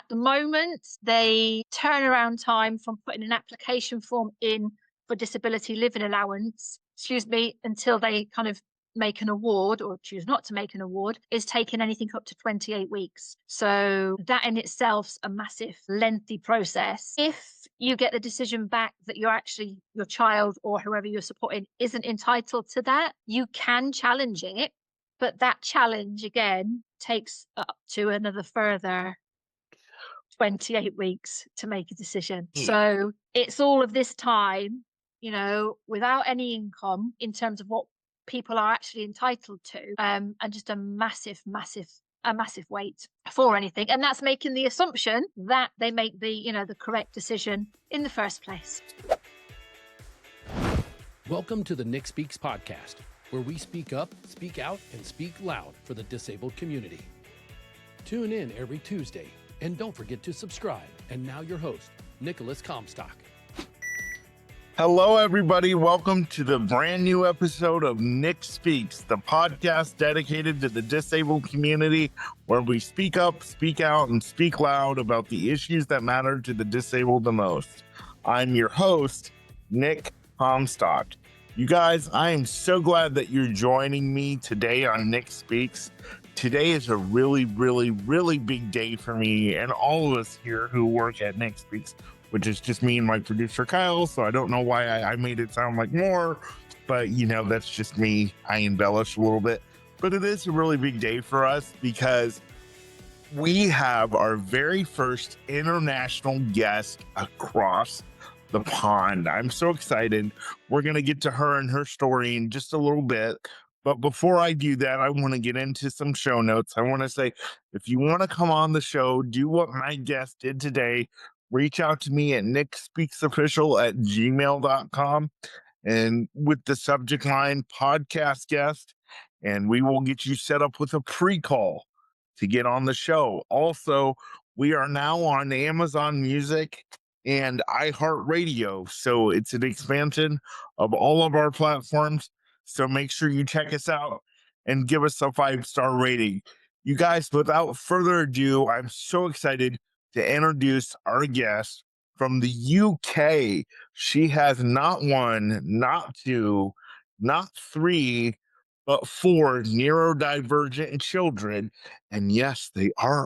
the moment, the turnaround time from putting an application form in for disability living allowance, until they kind of make an award or choose not to make an award is taking anything up to 28 weeks. So that in itself's a massive, lengthy process. If you get the decision back that your child or whoever you're supporting isn't entitled to that, you can challenge it. But that challenge, again, takes up to another further 28 weeks to make a decision. So it's all of this time, without any income in terms of what people are actually entitled to, and just a massive wait for anything. And that's making the assumption that they make the correct decision in the first place. Welcome to the Nick Speaks podcast, where we speak up, speak out, and speak loud for the disabled community. Tune in every Tuesday, and don't forget to subscribe. And now your host, Nicholas Comstock. Hello, everybody. Welcome to the brand new episode of Nick Speaks, the podcast dedicated to the disabled community, where we speak up, speak out, and speak loud about the issues that matter to the disabled the most. I'm your host, Nick Comstock. You guys, I am so glad that you're joining me today on Nick Speaks. Today is a really, really, really big day for me and all of us here who work at Nick Speaks, which is just me and my producer, Kyle. So I don't know why I made it sound like more, but that's just me. I embellish a little bit, but it is a really big day for us because we have our very first international guest across the pond. I'm so excited. We're going to get to her and her story in just a little bit. But before I do that, I want to get into some show notes. I want to say, if you want to come on the show, do what my guest did today. Reach out to me at nickspeaksofficial@gmail.com and with the subject line podcast guest, and we will get you set up with a pre-call to get on the show. Also, we are now on Amazon Music and iHeartRadio, so it's an expansion of all of our platforms. So make sure you check us out and give us a 5-star rating. You guys, without further ado, I'm so excited to introduce our guest from the UK. She has not one, not two, not three, but 4 neurodivergent children. And yes, they are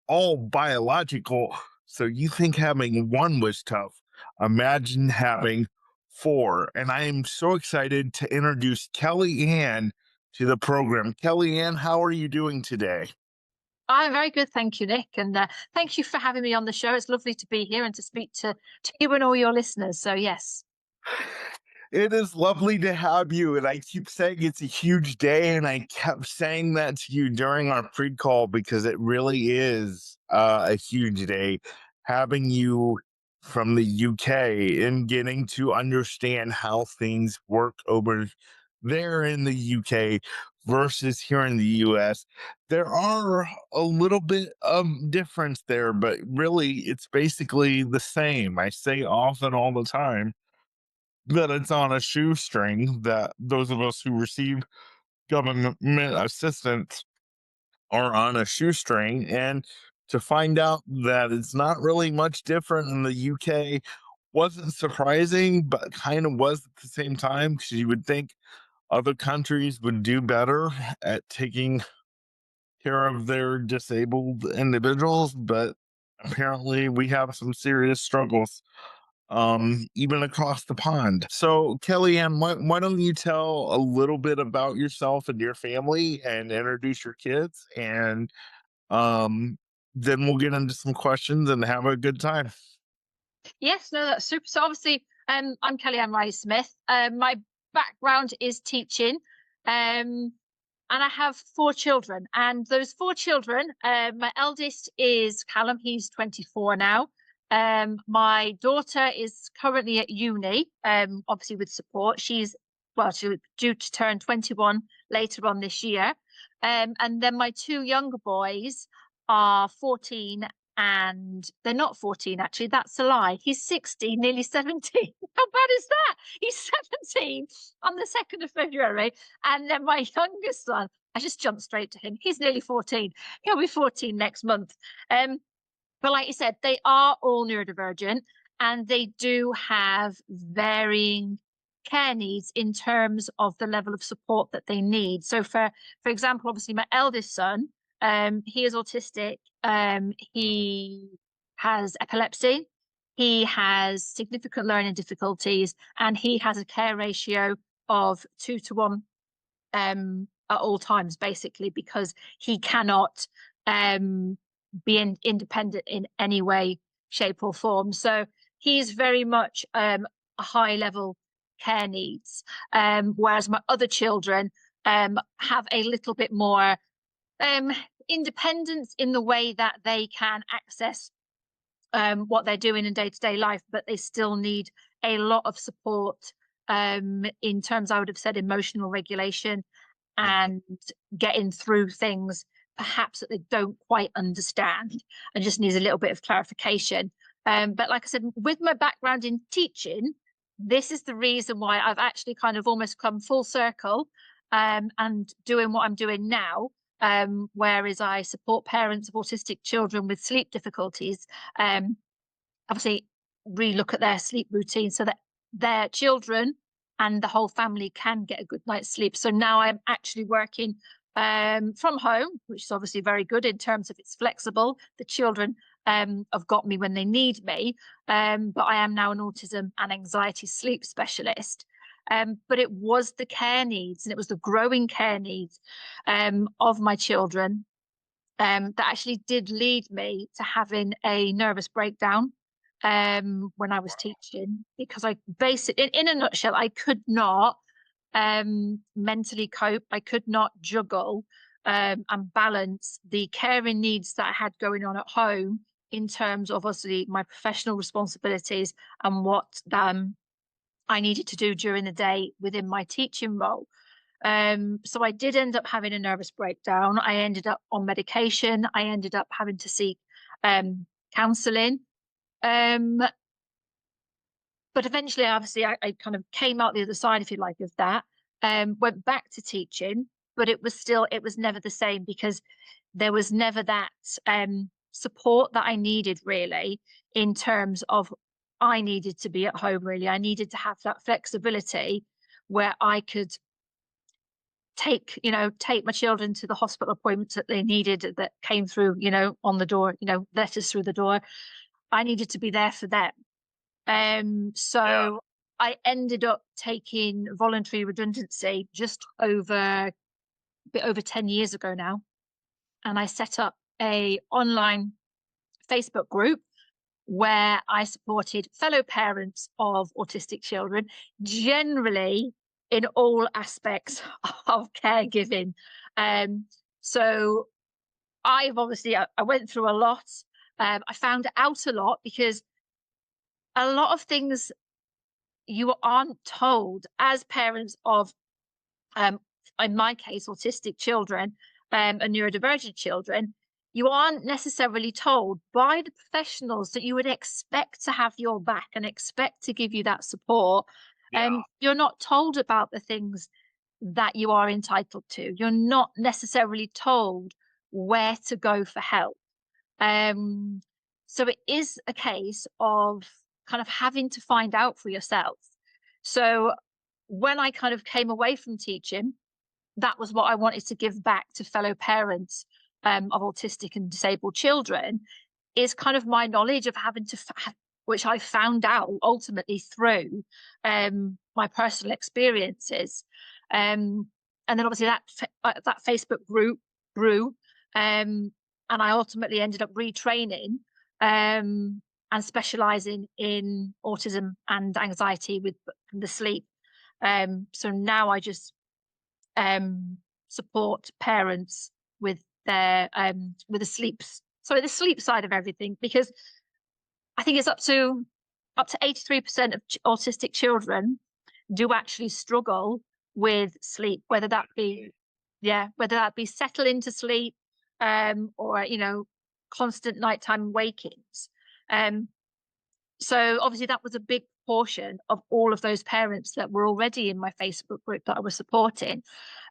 all biological. So you think having one was tough. Imagine having 4. And I am so excited to introduce Kelly Ann to the program. Kelly Ann, how are you doing today? I'm very good, thank you, Nick, and thank you for having me on the show. It's lovely to be here and to speak to you and all your listeners. So yes. It is lovely to have you, and I keep saying it's a huge day, and I kept saying that to you during our pre-call because it really is a huge day having you from the UK and getting to understand how things work over there in the UK versus here in the US. There are a little bit of difference there, but really it's basically the same. I say often all the time that it's on a shoestring, that those of us who receive government assistance are on a shoestring. And to find out that it's not really much different in the UK wasn't surprising, but kind of was at the same time, because you would think other countries would do better at taking care of their disabled individuals, but apparently we have some serious struggles even across the pond. So Kellyanne, why don't you tell a little bit about yourself and your family and introduce your kids, and then we'll get into some questions and have a good time. Yes, no, that's super. So obviously, I'm Kellyanne Riley-Smith. My background is teaching, and I have 4 children. And those 4 children, my eldest is Callum. He's 24 now. My daughter is currently at uni, obviously with support. She's due to turn 21 later on this year. And then my 2 younger boys are 14, and they're not 14, actually. That's a lie. He's 16, nearly 17. How bad is that? He's 17 on the 2nd of February. And then my youngest son, I just jumped straight to him. He's nearly 14. He'll be 14 next month. But like you said, they are all neurodivergent and they do have varying care needs in terms of the level of support that they need. So for example, obviously my eldest son, he is autistic. He has epilepsy. He has significant learning difficulties, and he has a care ratio of 2 to 1 at all times, basically, because he cannot be independent in any way, shape, or form. So he's very much a high level care needs, whereas my other children have a little bit more independence in the way that they can access what they're doing in day-to-day life, but they still need a lot of support in terms, I would have said, emotional regulation and getting through things perhaps that they don't quite understand and just needs a little bit of clarification. But like I said, with my background in teaching, this is the reason why I've actually kind of almost come full circle and doing what I'm doing now. Whereas I support parents of autistic children with sleep difficulties, obviously relook at their sleep routine so that their children and the whole family can get a good night's sleep. So now I'm actually working from home, which is obviously very good in terms of it's flexible. The children have got me when they need me, but I am now an autism and anxiety sleep specialist. But it was the care needs and it was the growing care needs of my children that actually did lead me to having a nervous breakdown when I was teaching, because I basically, in a nutshell, I could not mentally cope. I could not juggle and balance the caring needs that I had going on at home in terms of obviously my professional responsibilities and what I needed to do during the day within my teaching role. So I did end up having a nervous breakdown. I ended up on medication. I ended up having to seek counselling. But eventually, obviously, I kind of came out the other side, if you like, of that. Went back to teaching, but it was never the same because there was never that support that I needed really in terms of I needed to be at home really. I needed to have that flexibility where I could take my children to the hospital appointments that they needed that came through, on the door, letters through the door. I needed to be there for them. So I ended up taking voluntary redundancy just a bit over 10 years ago now. And I set up a online Facebook group where I supported fellow parents of autistic children, generally in all aspects of caregiving. So I've obviously, I went through a lot. I found out a lot because a lot of things you aren't told as parents of, in my case, autistic children and neurodivergent children. You aren't necessarily told by the professionals that you would expect to have your back and expect to give you that support. You're not told about the things that you are entitled to. You're not necessarily told where to go for help. So it is a case of kind of having to find out for yourself. So when I kind of came away from teaching, that was what I wanted to give back to fellow parents of autistic and disabled children, is kind of my knowledge of having to, which I found out ultimately through my personal experiences. And then obviously that Facebook group grew, and I ultimately ended up retraining and specializing in autism and anxiety with the sleep. So now I just support parents with their the sleep side of everything, because I think it's up to 83% of autistic children do actually struggle with sleep, whether that be settle into sleep or constant nighttime wakings. So obviously that was a big portion of all of those parents that were already in my Facebook group that I was supporting.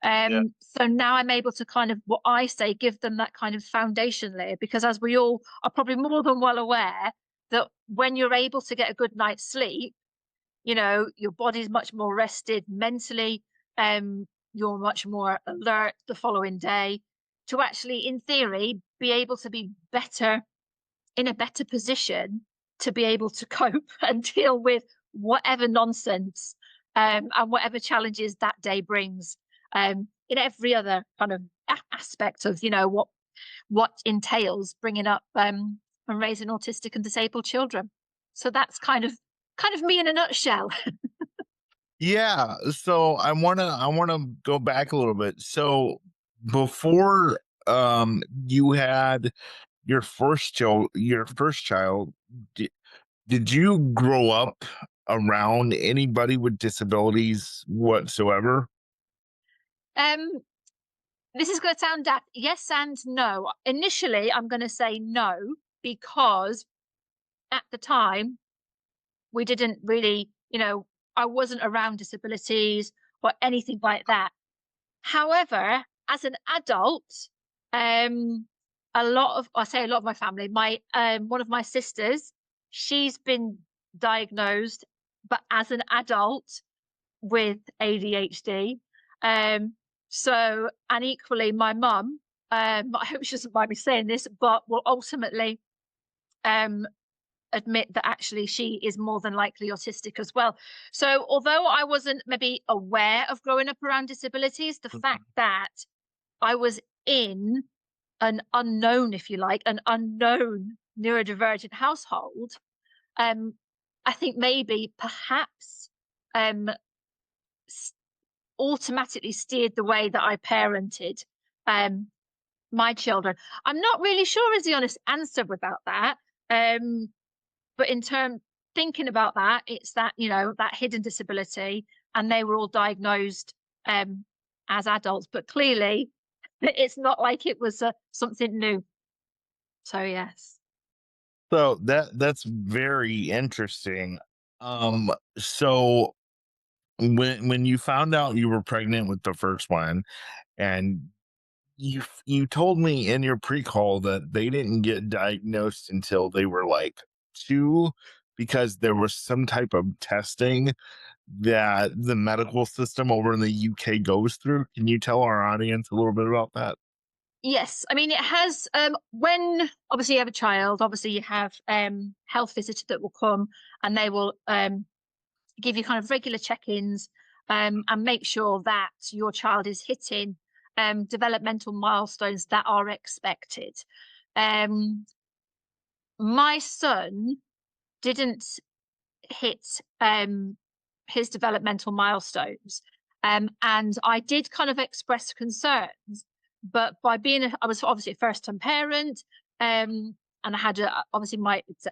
Yeah. So now I'm able to kind of, what I say, give them that kind of foundation layer, because as we all are probably more than well aware, that when you're able to get a good night's sleep, you know, your body's much more rested mentally, you're much more alert the following day to actually, in theory, be able to be better, in a better position to be able to cope and deal with whatever nonsense, and whatever challenges that day brings, in every other kind of aspect of, you know, what entails bringing up, and raising autistic and disabled children. So that's kind of me in a nutshell. Yeah, so I wanna go back a little bit. So before you had your first child, did you grow up around anybody with disabilities whatsoever? um this is going to sound daft. Yes and no. Initially I'm going to say no, because at the time we didn't really, you know, I wasn't around disabilities or anything like that. However, as an adult, um, I say a lot of my family, my one of my sisters, she's been diagnosed, but as an adult with ADHD. Um, so, and equally, my mum, I hope she doesn't mind me saying this, but will ultimately um admit that actually she is more than likely autistic as well. So although I wasn't maybe aware of growing up around disabilities, the fact that I was in an unknown, if you like, an unknown neurodivergent household, um, I think maybe perhaps um, s- automatically steered the way that I parented um, my children. I'm not really sure is the honest answer without that. Um, But in term thinking about that, it's that, you know, that hidden disability, and they were all diagnosed um, as adults, but clearly it's not like it was something new. So yes. So that's very interesting. So when you found out you were pregnant with the first one, and you told me in your pre-call that they didn't get diagnosed until they were like 2, because there was some type of testing that the medical system over in the UK goes through. Can you tell our audience a little bit about that? Yes, I mean it has. When obviously you have a child, obviously you have health visitors that will come, and they will give you kind of regular check-ins, and make sure that your child is hitting developmental milestones that are expected. Um, my son didn't hit his developmental milestones, and I did kind of express concerns, but by being I was obviously a first-time parent, and I had obviously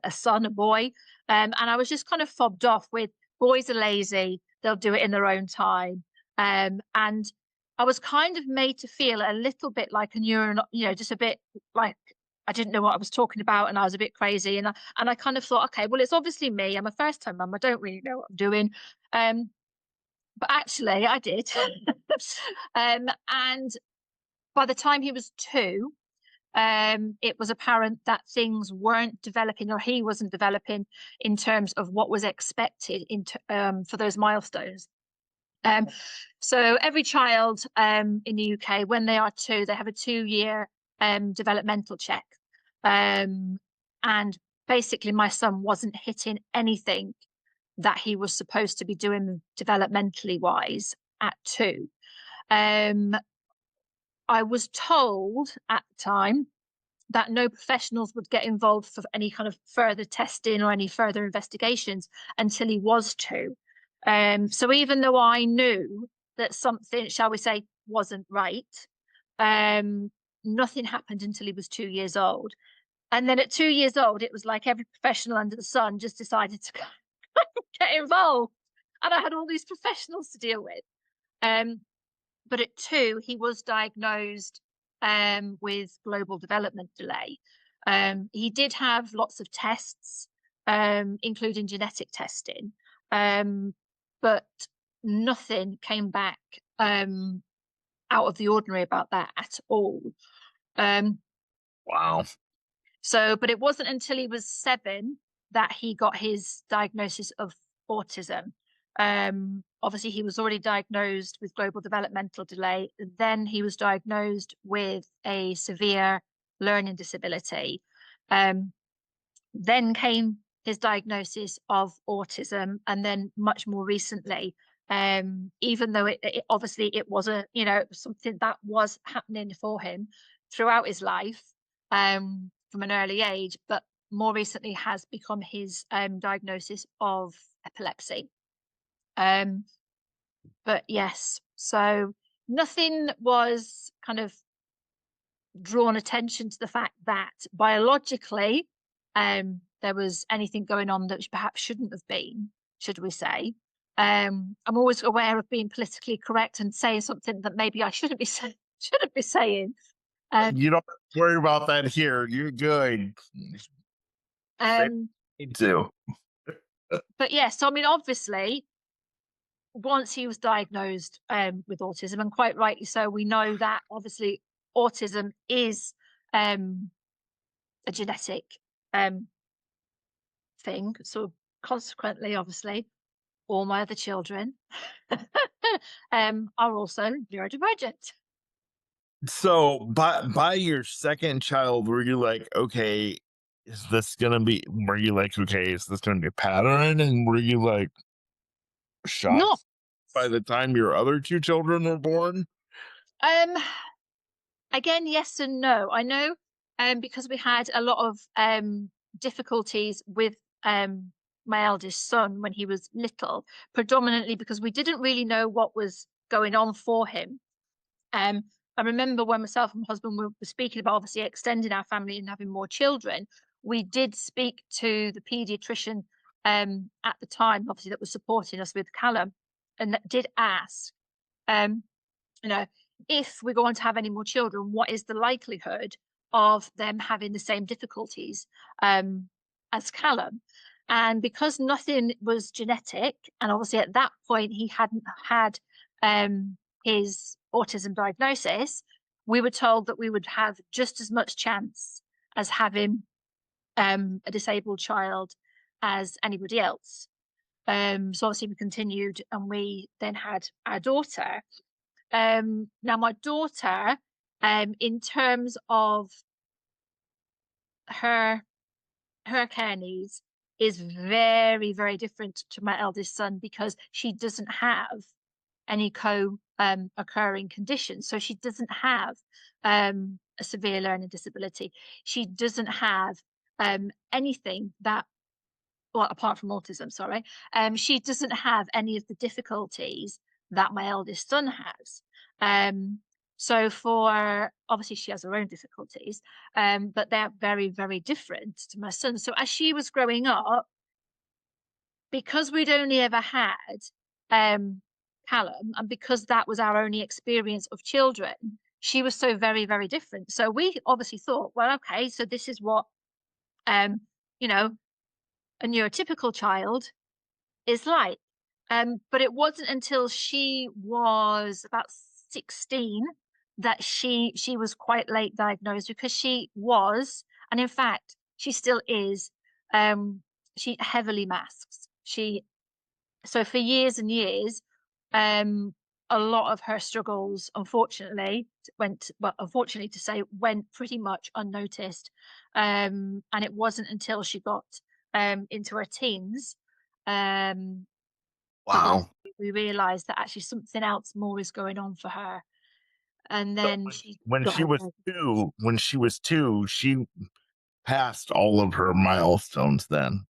a son, a boy, and I was just kind of fobbed off with boys are lazy, they'll do it in their own time, and I was kind of made to feel a little bit like a neuron, you know, just a bit like I didn't know what I was talking about, and I was a bit crazy, and I kind of thought, okay, well, it's obviously me. I'm a first time mum. I don't really know what I'm doing. Um, but actually, I did. And by the time he was 2, it was apparent that things weren't developing, or he wasn't developing in terms of what was expected for those milestones. Um, so every child in the UK, when they are 2, they have a 2-year developmental check. And basically, my son wasn't hitting anything that he was supposed to be doing developmentally wise at 2. Um, I was told at the time that no professionals would get involved for any kind of further testing or any further investigations until he was 2. So even though I knew that something, shall we say, wasn't right, um, nothing happened until he was 2 years old. And then at 2 years old, it was like every professional under the sun just decided to get involved. And I had all these professionals to deal with. Um, but at 2, he was diagnosed with global development delay. He did have lots of tests, including genetic testing. But nothing came back out of the ordinary about that at all. Um, Wow. but it wasn't until he was 7 that he got his diagnosis of autism. Obviously, he was already diagnosed with global developmental delay. Then he was diagnosed with a severe learning disability. Um, then came his diagnosis of autism, and then much more recently, even though it obviously it was something that was happening for him throughout his life, from an early age, but more recently has become his diagnosis of epilepsy. Um, but yes, so nothing was kind of drawn attention to the fact that biologically there was anything going on that perhaps shouldn't have been, should we say. I'm always aware of being politically correct and saying something that maybe I shouldn't be shouldn't be saying. Um, You don't have to worry about that here. You're good. Say um, me too. but yes, so I mean, obviously, once he was diagnosed with autism, and quite rightly so, we know that obviously autism is a genetic um, thing. So consequently, obviously, all my other children are also neurodivergent. So by your second child, were you like, okay, is this gonna be were you like, okay, is this gonna be a pattern? And were you like Not shocked by the time your other two children were born? um again, yes and no. I know because we had a lot of difficulties with my eldest son when he was little, predominantly because we didn't really know what was going on for him. Um, I remember when myself and my husband were speaking about obviously extending our family and having more children, we did speak to the paediatrician at the time, obviously, that was supporting us with Callum, and that did ask, um, you know, if we're going to have any more children, what is the likelihood of them having the same difficulties as Callum? And because nothing was genetic, and obviously at that point he hadn't had his autism diagnosis, we were told that we would have just as much chance as having a disabled child as anybody else. So obviously we continued, and we then had our daughter. Now my daughter, in terms of her her care needs, is very, very different to my eldest son because she doesn't have any occurring conditions. So she doesn't have a severe learning disability. She doesn't have anything that, well, apart from autism, sorry, she doesn't have any of the difficulties that my eldest son has. So for obviously she has her own difficulties, but they're very, very different to my son. So as she was growing up, because we'd only ever had Callum, and because that was our only experience of children, she was so very, very different. So we obviously thought, well, okay, so this is what um, you know, a neurotypical child is like. But it wasn't until she was about 16 that she was quite late diagnosed, because she was, and in fact she still is, she heavily masks. She So for years and years, um, a lot of her struggles, unfortunately, unfortunately to say, went pretty much unnoticed. And it wasn't until she got into her teens um, that Wow. we realized that actually something else more is going on for her. And So then she when got she her was diagnosis. two, she passed all of her milestones then.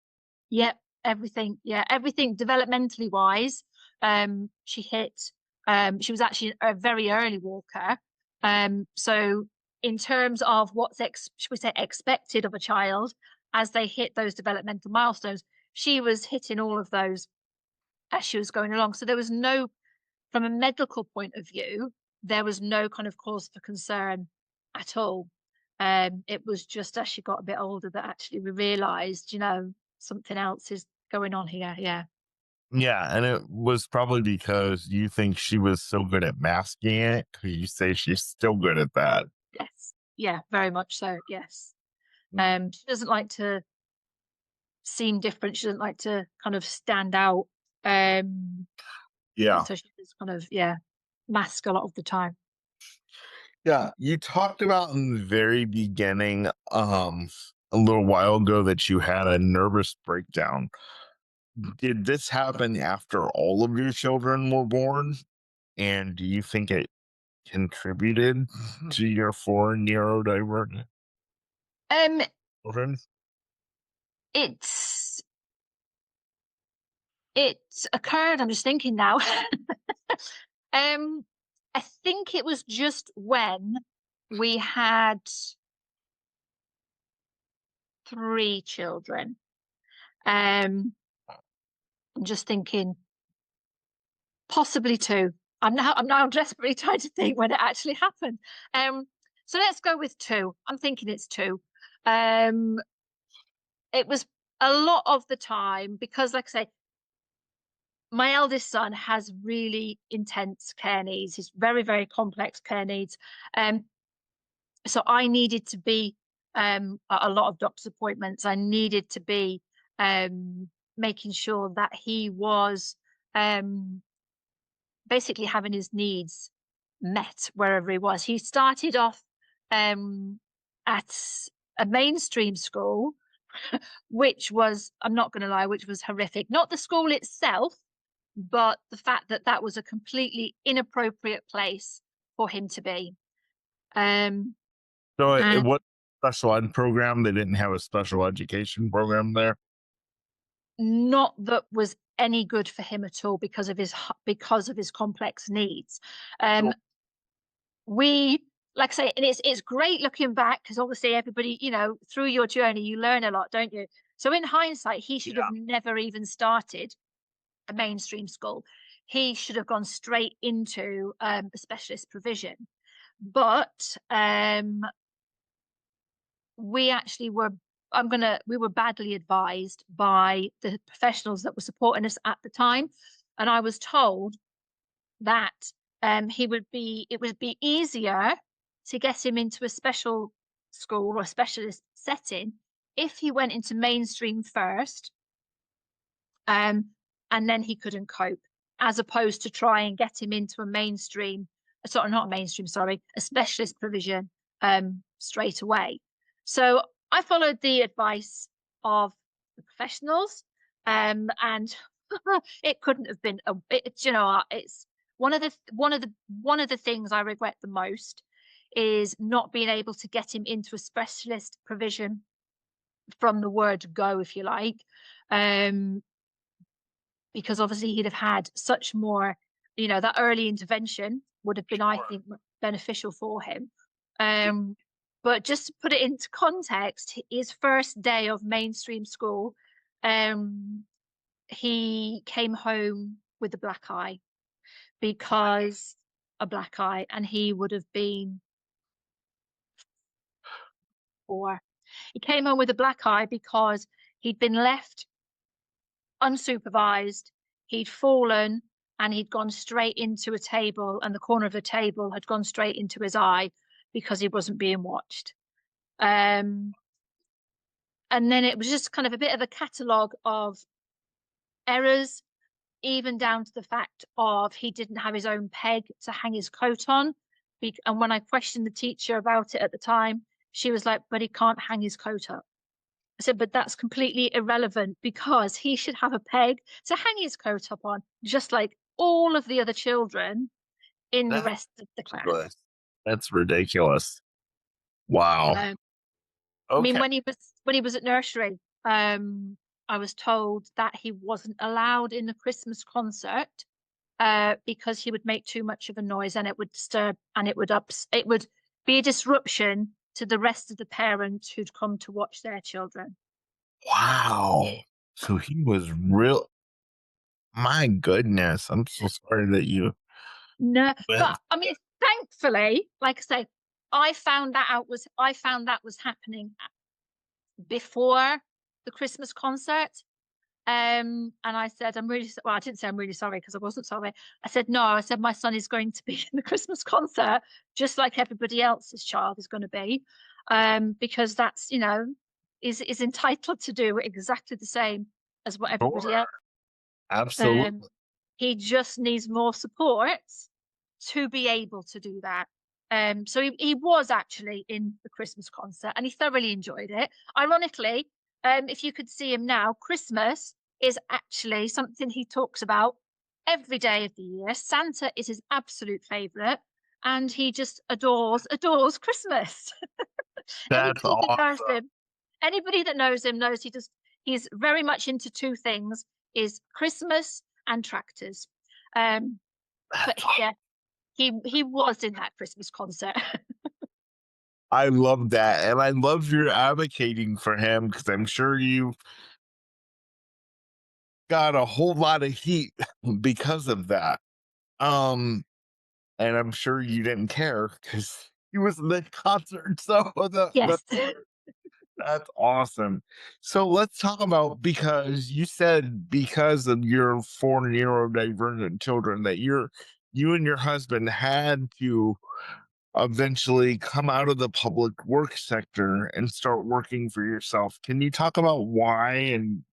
Yep, everything. Yeah, everything developmentally wise. She hit. She was actually a very early walker. So in terms of what's should we say expected of a child as they hit those developmental milestones, she was hitting all of those as she was going along. So there was no, from a medical point of view, there was no kind of cause for concern at all. It was just as she got a bit older that actually we realised, something else is going on here. Yeah. Yeah, and it was probably because you think she was so good at masking it. 'Cause you say she's still good at that. Yes. Yeah, very much so. Yes. Mm. She doesn't like to seem different. She doesn't like to kind of stand out. Um, Yeah. so she just kind of, yeah, mask a lot of the time. Yeah. You talked about in the very beginning, a little while ago that you had a nervous breakdown. Did this happen after all of your children were born? And do you think it contributed to your four neurodivergent Um, children? it's it occurred. I'm just thinking now. um, I think it was just when we had three children. I'm just thinking possibly two. I'm now desperately trying to think when it actually happened. Um, so let's go with two. I'm thinking it's two. Um, it was a lot of the time because, like I say, my eldest son has really intense care needs. He's very, very complex care needs. Um, so I needed to be at a lot of doctor's appointments. I needed to be making sure that he was um, basically having his needs met wherever he was. He started off at a mainstream school, which was, I'm not going to lie, which was horrific. Not the school itself, but the fact that that was a completely inappropriate place for him to be. Um, So it and what special ed program? They didn't have a special education program there? not that was any good for him at all because of his complex needs. Um, Sure. we like I say, and it's great looking back because obviously everybody, through your journey, you learn a lot, don't you? So in hindsight, he should have Yeah. never even started a mainstream school. He should have gone straight into a specialist provision. But we actually were we were badly advised by the professionals that were supporting us at the time. And I was told that it would be easier to get him into a special school or a specialist setting if he went into mainstream first, um, and then he couldn't cope, as opposed to try and get him into a mainstream, sorry, not a mainstream, sorry, a specialist provision straight away. So I followed the advice of the professionals, and it couldn't have been. It's one of the things I regret the most is not being able to get him into a specialist provision from the word go, if you like. Um, because obviously he'd have had such more, that early intervention would have been, I Sure. think, beneficial for him. Um, but just to put it into context, his first day of mainstream school, um, he came home with a black eye because a black eye, and he would have been 4. He came home with a black eye because he'd been left unsupervised. He'd fallen and he'd gone straight into a table, and the corner of the table had gone straight into his eye because he wasn't being watched. Um, and then it was just kind of a bit of a catalogue of errors, even down to the fact of he didn't have his own peg to hang his coat on. And when I questioned the teacher about it at the time, she was like, but he can't hang his coat up. I said, but that's completely irrelevant because he should have a peg to hang his coat up on, just like all of the other children in the That's rest of the class. ridiculous. That's ridiculous. Wow. Um, I mean, Okay. when he was at nursery, I was told that he wasn't allowed in the Christmas concert because he would make too much of a noise and it would disturb and it would be a disruption to the rest of the parents who'd come to watch their children. Wow. So he was real. My goodness. I'm so sorry that you No, went. but I mean, thankfully, like I say, I found that was happening before the Christmas concert. And I said, well, I didn't say I'm really sorry because I wasn't sorry. I said, no, I said, my son is going to be in the Christmas concert, just like everybody else's child is going to be. Because that's, is entitled to do exactly the same as what everybody Sure. else. Um, Absolutely. he just needs more support to be able to do that. So he was actually in the Christmas concert and he thoroughly enjoyed it. Ironically, if you could see him now, Christmas is actually something he talks about every day of the year. Santa is his absolute favorite, and he just adores Christmas. That's Anybody that knows awesome. him, anybody that knows him knows he's very much into two things: is Christmas and tractors. Um, but That's yeah, he was in that Christmas concert. I love that, and I love your advocating for him because I'm sure you got a whole lot of heat because of that. Um, and I'm sure you didn't care because he was in the concert. So Yes. that's awesome. So let's talk about, because you said because of your four neurodivergent children that you and your husband had to eventually come out of the public work sector and start working for yourself. Can you talk about why? And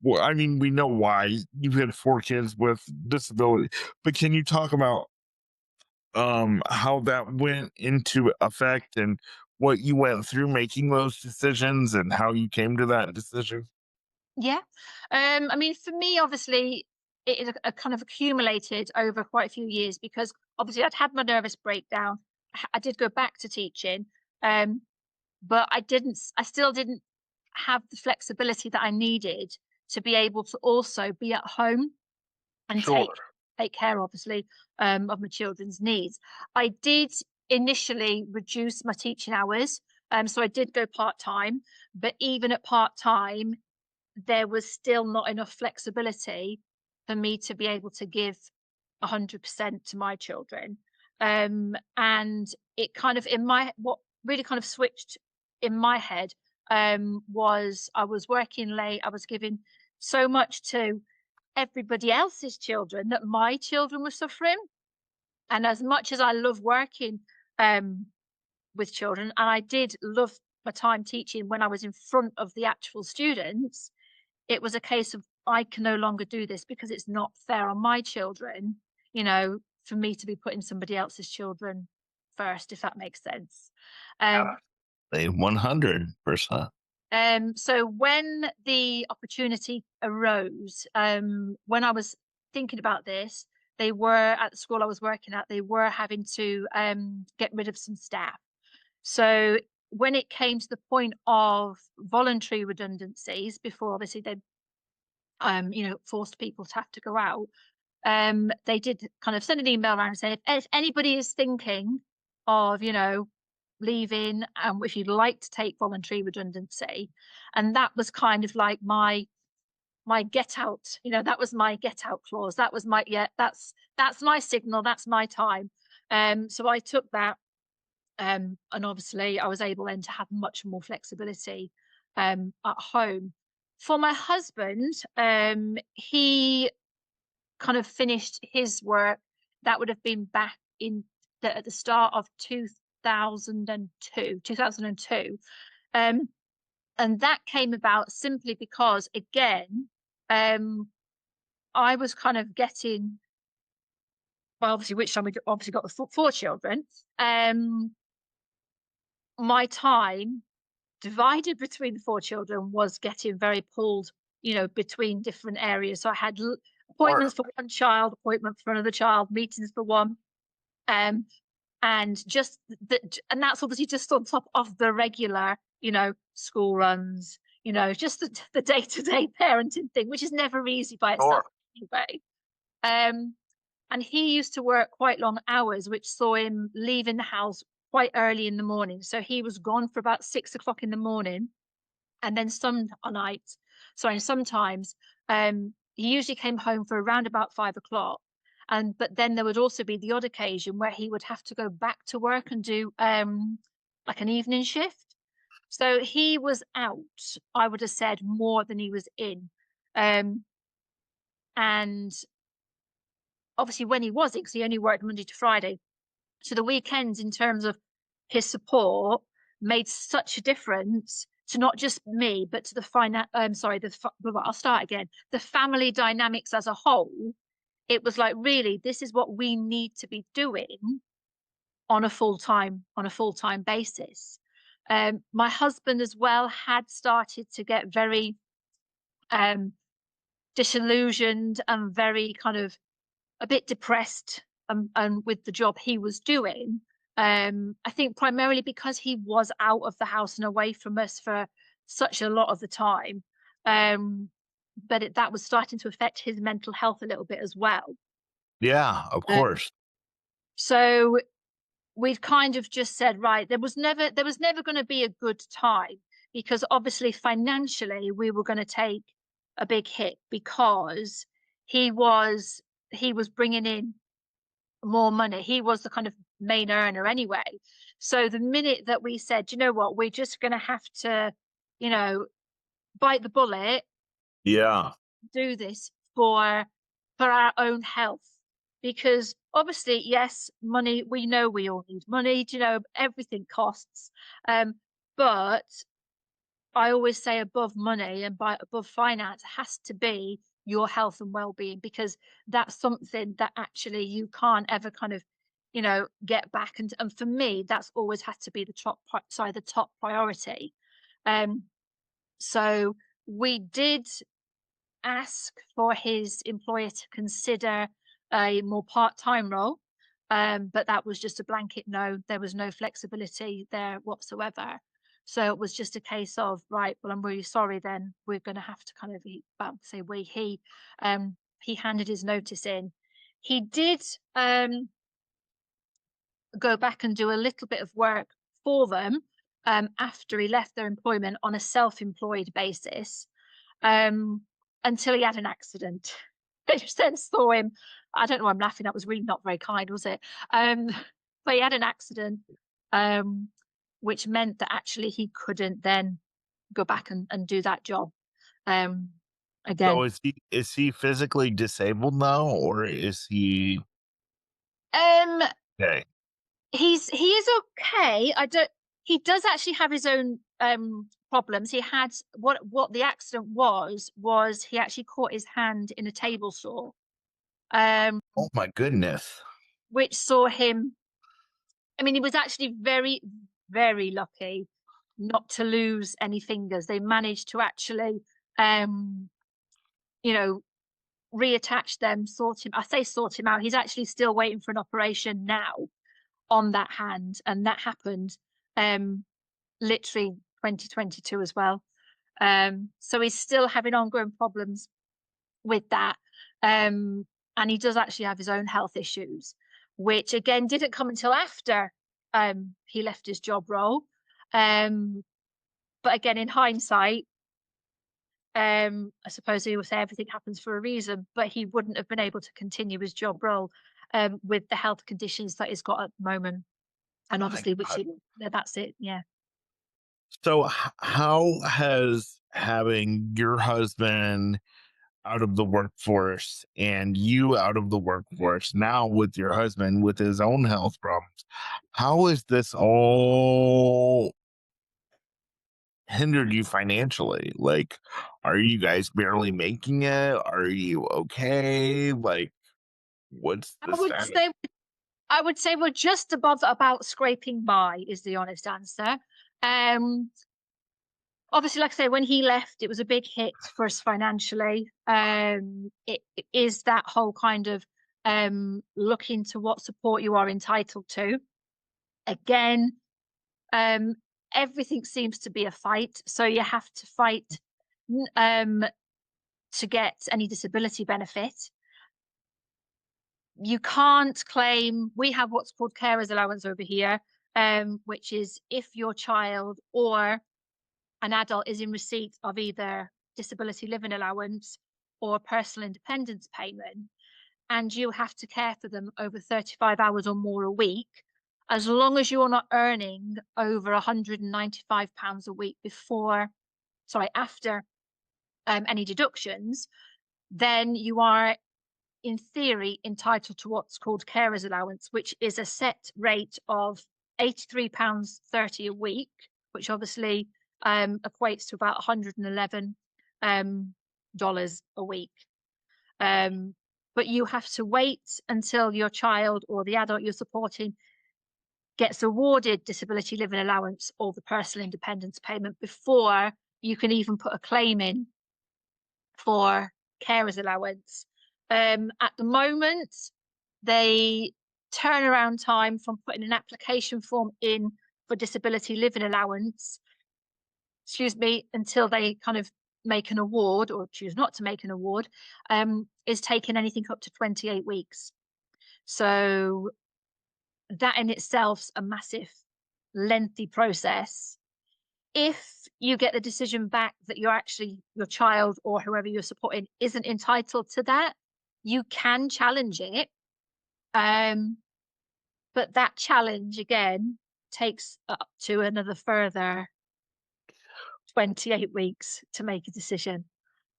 well, I mean, we know why you had four kids with disability, but can you talk about how that went into effect and what you went through making those decisions and how you came to that decision? Yeah. I mean, for me, obviously, it is a kind of accumulated over quite a few years because obviously I'd had my nervous breakdown. I did go back to teaching, um, but I still didn't have the flexibility that I needed to be able to also be at home and Sure. take care, obviously, of my children's needs. I did initially reduce my teaching hours, so I did go part time. But even at part time, there was still not enough flexibility for me to be able to give 100% to my children. And it kind of what really kind of switched in my head was I was working late. I was giving so much to everybody else's children that my children were suffering. And as much as I love working um, with children, and I did love my time teaching when I was in front of the actual students, it was a case of I can no longer do this because it's not fair on my children, for me to be putting somebody else's children first, if that makes sense. Um, They 100%. so when the opportunity arose, when I was thinking about this, they were at the school I was working at, they were having to get rid of some staff. So when it came to the point of voluntary redundancies, before obviously they forced people to have to go out, they did kind of send an email around and say, if anybody is thinking of, leaving, if you'd like to take voluntary redundancy, and that was kind of like my get out, that was my get out clause. That was my that's my signal. That's my time. So I took that, and obviously I was able then to have much more flexibility at home. For my husband, he kind of finished his work. That would have been back at the start of 2002. Um, and that came about simply because, again, um, I was kind of getting, well, obviously, which time we obviously got the four children. My time divided between the four children was getting very pulled, between different areas. So I had Or appointments for one child, appointments for another child, meetings for one. Um, and just and that's obviously just on top of the regular, school runs, just the day-to-day parenting thing, which is never easy by or itself anyway. Um, and he used to work quite long hours, which saw him leaving the house quite early in the morning. So he was gone for about 6 o'clock in the morning, and then sometimes he usually came home for around about 5 o'clock. And but then there would also be the odd occasion where he would have to go back to work and do like an evening shift. So he was out, I would have said, more than he was in. And obviously when he wasn't, because he only worked Monday to Friday, so the weekends in terms of his support made such a difference to not just me, but to the I'll start again. The family dynamics as a whole. It was like, really, this is what we need to be doing on a full-time basis. My husband as well had started to get very disillusioned and very kind of a bit depressed and with the job he was doing. I think primarily because he was out of the house and away from us for such a lot of the time. But that was starting to affect his mental health a little bit as well. Yeah, of Um, course. so we've kind of just said, right, there was never going to be a good time, because obviously financially we were going to take a big hit, because he was bringing in more money. He was the kind of main earner anyway. So the minute that we said, you know what, we're just going to have to, you know, bite the bullet, Yeah. do this for our own health, because obviously, yes, money, we know we all need money, you know, everything costs. But I always say above money and above finance has to be your health and well-being, because that's something that actually you can't ever kind of, you know, get back. And for me, that's always had to be the top priority. Um, so we did ask for his employer to consider a more part-time role, but that was just a blanket no. There was no flexibility there whatsoever. So it was just a case of, right, well, I'm really sorry, then we're going to have to kind of, he handed his notice in. He did go back and do a little bit of work for them after he left their employment on a self-employed basis, um, until he had an accident. They just then saw him. I don't know why I'm laughing. That was really not very kind, was it? Um, but he had an accident, um, which meant that actually he couldn't then go back and do that job um, So again. is he physically disabled now, or is he Um, okay? he is okay. I don't. He does actually have his own problems. He had what the accident was he actually caught his hand in a table saw, um, Oh my goodness. which saw him. I mean, he was actually very, very lucky not to lose any fingers. They managed to actually, um, you know, reattach them, sort him. I say sort him out. He's actually still waiting for an operation now on that hand, and that happened um, literally 2022 as well. So he's still having ongoing problems with that. Um, and he does actually have his own health issues, which again didn't come until after he left his job role. Um, but again, in hindsight, I suppose he would say everything happens for a reason, but he wouldn't have been able to continue his job role with the health conditions that he's got at the moment. And My obviously, which God. that's it. Yeah. So how has having your husband out of the workforce and you out of the workforce now with your husband with his own health problems, how is this all hindered you financially? Like, are you guys barely making it? Are you okay? Like, what's I the would status? say I would say we're just above about scraping by is the honest answer. Um, Obviously, like I say, when he left, it was a big hit for us financially. It is that whole kind of look into what support you are entitled to. Again, um, everything seems to be a fight, so you have to fight um, to get any disability benefit. You can't claim. We have what's called carers allowance over here, which is if your child or an adult is in receipt of either disability living allowance or personal independence payment, and you have to care for them over 35 hours or more a week, as long as you're not earning over £195 a week after any deductions, then you are, in theory, entitled to what's called carer's allowance, which is a set rate of £83.30 a week, which obviously equates to about $111 a week. But you have to wait until your child or the adult you're supporting gets awarded disability living allowance or the personal independence payment before you can even put a claim in for carer's allowance. At the moment, they turnaround time from putting an application form in for disability living allowance, until they kind of make an award or choose not to make an award, is taking anything up to 28 weeks. So that in itself's a massive, lengthy process. If you get the decision back that your child or whoever you're supporting isn't entitled to that, you can challenge it. But that challenge again takes up to another further 28 weeks to make a decision.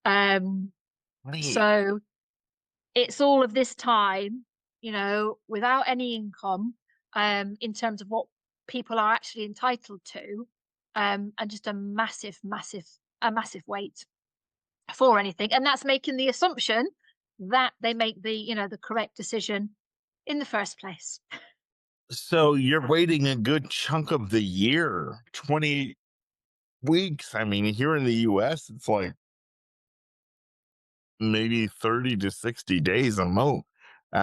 Right. So it's all of this time, without any income, in terms of what people are actually entitled to, and just a massive wait for anything. And that's making the assumption that they make the correct decision in the first place. So you're waiting a good chunk of the year, 20 weeks. I mean, here in the US, it's like maybe 30 to 60 days at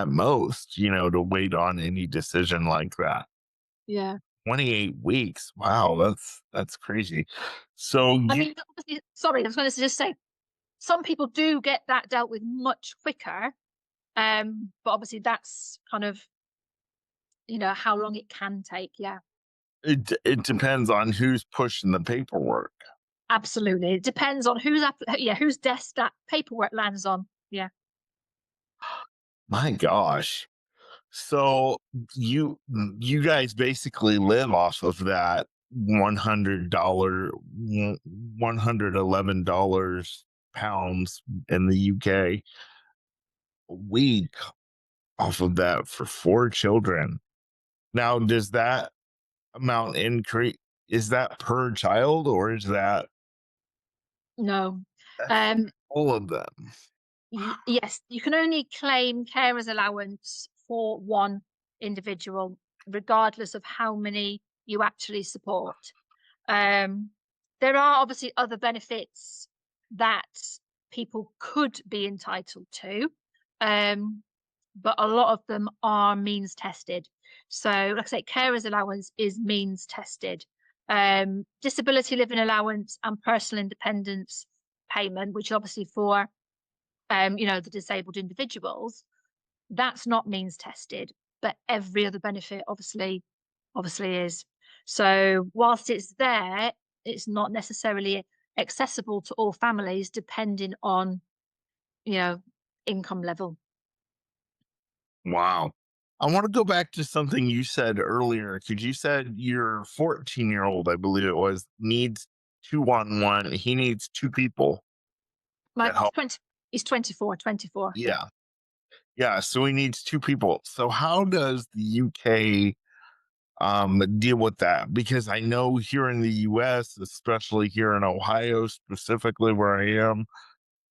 most, to wait on any decision like that. Yeah. 28 weeks. Wow, that's crazy. So I you mean, obviously, sorry, I was going to just say, some people do get that dealt with much quicker. But obviously that's kind of, how long it can take. Yeah, it depends on who's pushing the paperwork. absolutely. It depends on whose desk that paperwork lands on. Yeah. My gosh. So you guys basically live off of that $111 pounds in the UK a week off of that for 4 children. Now, does that amount increase? Is that per child or is No. that's Um, all of them? yes, you can only claim carer's allowance for one individual, regardless of how many you actually support. Um, there are obviously other benefits that people could be entitled to, but a lot of them are means tested. So, like I say, carer's allowance is means tested. Disability living allowance and personal independence payment, which obviously for the disabled individuals, that's not means tested, but every other benefit obviously is. So whilst it's there, it's not necessarily accessible to all families depending on, you know, income level. Wow. I want to go back to something you said earlier because you said your 14-year-old, I believe it was, needs 2-on-1. He needs two people to My help. 20, he's 24. Yeah. Yeah. Yeah. So he needs two people. So how does the UK deal with that? Because I know here in the US, especially here in Ohio, specifically where I am,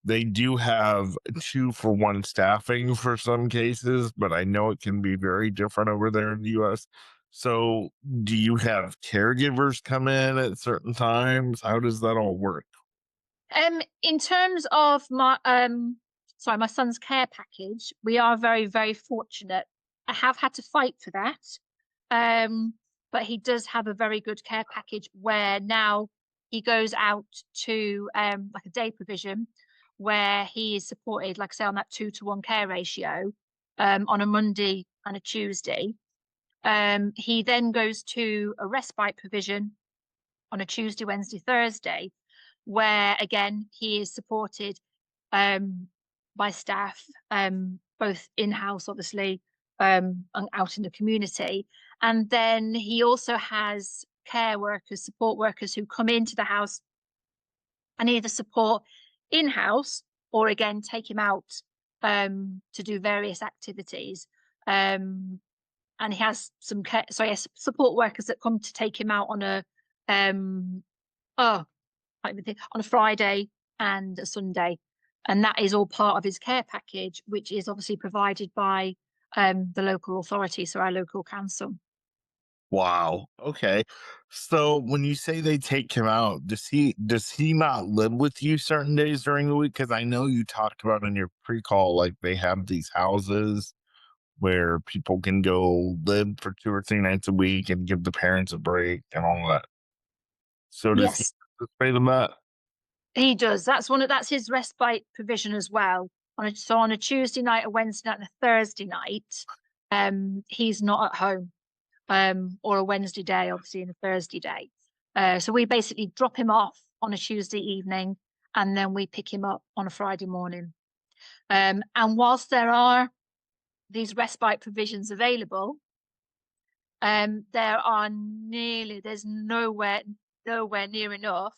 they do have 2-for-1 staffing for some cases, but I know it can be very different over there in the US. So, do you have caregivers come in at certain times? How does that all work? In terms of my son's care package, we are very, very fortunate. I have had to fight for that. But he does have a very good care package where now he goes out to like a day provision where he is supported, like I say, on that 2-to-1 care ratio, on a Monday and a Tuesday. He then goes to a respite provision on a Tuesday, Wednesday, Thursday, where again he is supported um, by staff, both in-house, obviously, and out in the community. And then he also has care workers, support workers who come into the house and either support in-house, or again, take him out to do various activities. And he has some support workers that come to take him out on a um, oh, I can't even think, on a Friday and a Sunday. And that is all part of his care package, which is obviously provided by the local authority, so our local council. Wow. Okay. So when you say they take him out, does he not live with you certain days during the week? Because I know you talked about in your pre-call, like they have these houses where people can go live for 2 or 3 nights a week and give the parents a break and all that. So does he Yes, participate in that? he does. That's his respite provision as well. On a Tuesday night, a Wednesday night, and a Thursday night, he's not at home. Or a Wednesday day, obviously, and a Thursday day. So we basically drop him off on a Tuesday evening, and then we pick him up on a Friday morning. And whilst there are these respite provisions available, there's nowhere near enough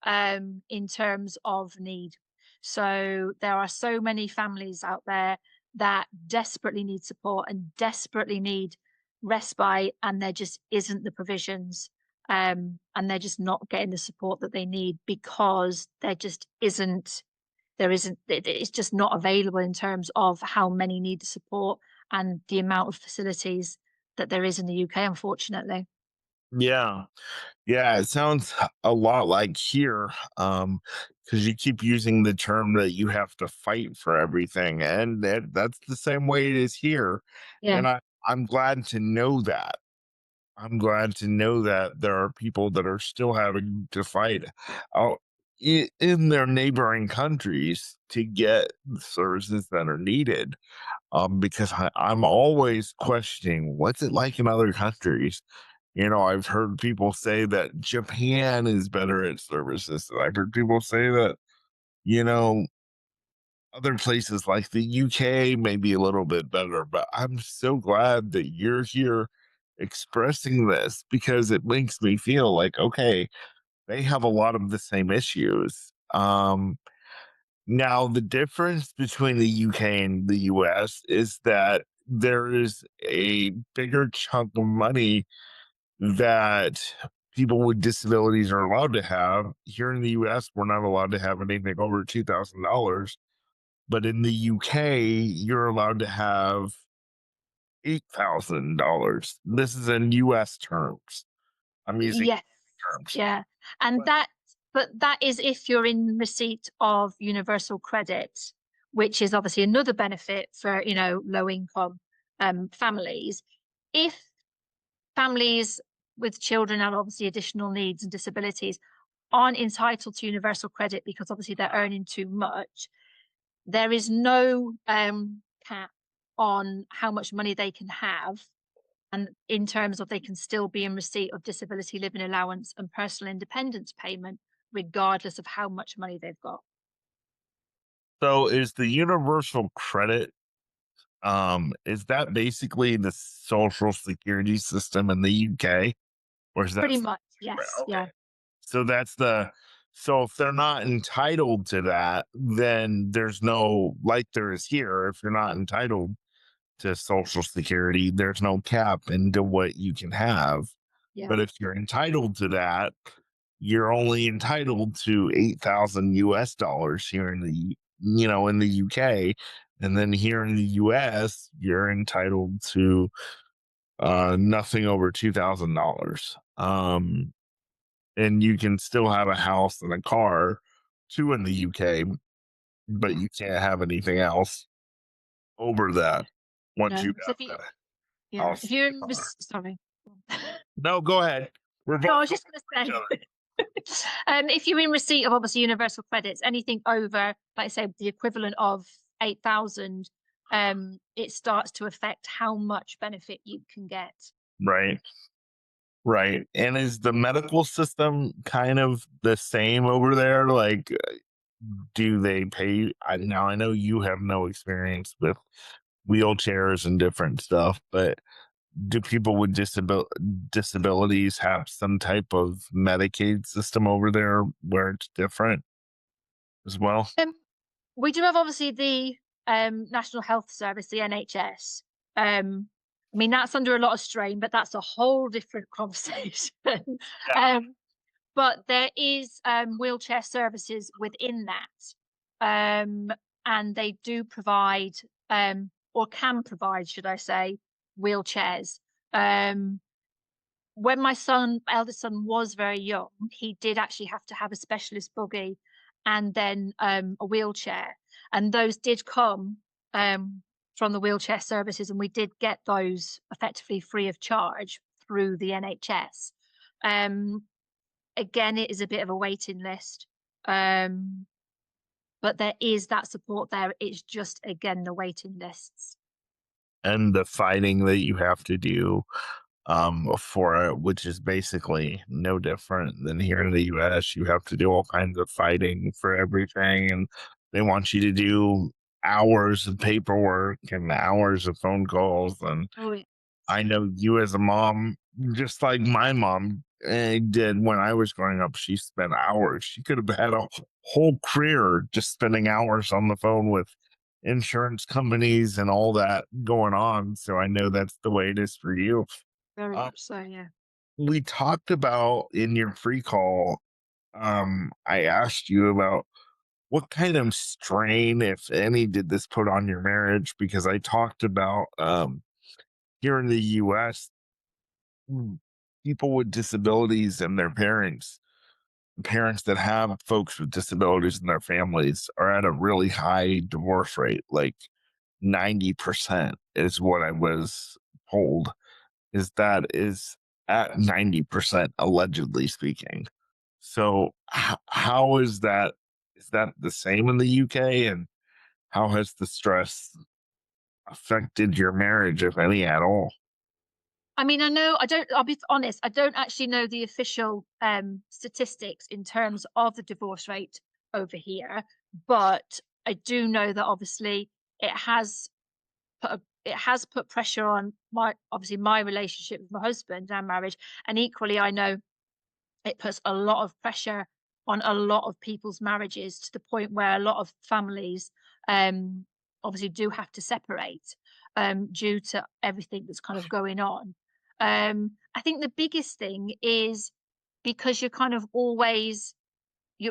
in terms of need. So there are so many families out there that desperately need support and desperately need respite, and there just isn't the provisions. And they're just not getting the support that they need because it's just not available in terms of how many need the support and the amount of facilities that there is in the UK, unfortunately. Yeah. Yeah, it sounds a lot like here, because you keep using the term that you have to fight for everything, and that's the same way it is here. Yeah. And I'm glad to know that. I'm glad to know that there are people that are still having to fight out in their neighboring countries to get the services that are needed. Because I'm always questioning what's it like in other countries. I've heard people say that Japan is better at services. I've heard people say that, you know, other places like the UK may be a little bit better, but I'm so glad that you're here expressing this because it makes me feel like, okay, they have a lot of the same issues. Now, the difference between the UK and the US is that there is a bigger chunk of money that people with disabilities are allowed to have. Here in the US, we're not allowed to have anything over $2,000. But in the UK, you're allowed to have $8,000. This is in US terms. I'm using Yes. terms. Yeah. And But that is if you're in receipt of universal credit, which is obviously another benefit for, low income families. If families with children and obviously additional needs and disabilities aren't entitled to universal credit because obviously they're earning too much, there is no cap on how much money they can have, and in terms of they can still be in receipt of disability living allowance and personal independence payment, regardless of how much money they've got. so is the universal credit, is that basically the social security system in the UK? Or is that Pretty something much, different? yes. Yeah. Okay. So so if they're not entitled to that, then there's no, like there is here, if you're not entitled to social security, there's no cap into what you can have. Yeah. But if you're entitled to that, you're only entitled to 8,000 US dollars here in the UK. And then here in the US, you're entitled to nothing over $2,000. And you can still have a house and a car too in the UK, but you can't have anything else over that once No. you So have that if house you're and in car. sorry. No, go ahead. We're No, I both was going just going for each to other. say, if you're in receipt of obviously universal credits, anything over, like I say, the equivalent of 8,000, it starts to affect how much benefit you can get. Right. Right. And is the medical system kind of the same over there? Like, do they pay? Now I know you have no experience with wheelchairs and different stuff, but do people with disabilities have some type of Medicaid system over there where it's different? as well? Um, we do have obviously the National Health Service, the NHS. I mean, that's under a lot of strain, but that's a whole different conversation. Yeah. um, but there is wheelchair services within that, and they do provide, or can provide, should I say, wheelchairs. Um, when eldest son was very young, he did actually have to have a specialist buggy and then a wheelchair. And those did come from the wheelchair services, and we did get those effectively free of charge through the NHS. Um, Again, it is a bit of a waiting list. Um, but there is that support there. It's just again the waiting lists. And the fighting that you have to do for it, which is basically no different than here in the US. You have to do all kinds of fighting for everything, and they want you to do hours of paperwork and hours of phone calls. And Oh, yeah. I know you as a mom, just like my mom did when I was growing up. She spent hours. She could have had a whole career just spending hours on the phone with insurance companies and all that going on. So I know that's the way it is for you. Very Uh, much so, yeah. we talked about in your free call, I asked you about what kind of strain, if any, did this put on your marriage? Because I talked about here in the US, mm, people with disabilities and their parents that have folks with disabilities in their families are at a really high divorce rate, like 90% is what I was told. Is at 90% allegedly speaking. So how is that? Is that the same in the UK? And how has the stress affected your marriage, if any at all? I mean, I'll be honest, I don't actually know the official statistics in terms of the divorce rate over here, but I do know that obviously it has it has put pressure on my relationship with my husband and marriage, and equally I know it puts a lot of pressure on a lot of people's marriages to the point where a lot of families um obviously do have to separate due to everything that's kind of going on. I think the biggest thing is because you're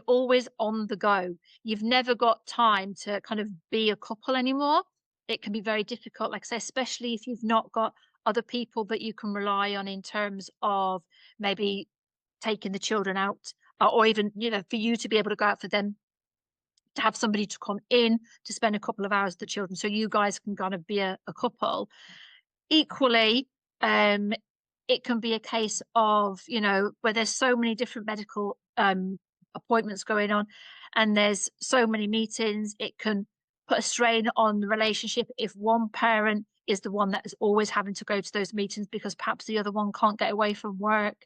always on the go. You've never got time to kind of be a couple anymore. It can be very difficult, like I say, especially if you've not got other people that you can rely on in terms of maybe taking the children out, or even, for you to be able to go out for them, to have somebody to come in to spend a couple of hours with the children so you guys can kind of be a couple. Equally, um, it can be a case of, where there's so many different medical appointments going on and there's so many meetings, it can put a strain on the relationship if one parent is the one that is always having to go to those meetings because perhaps the other one can't get away from work.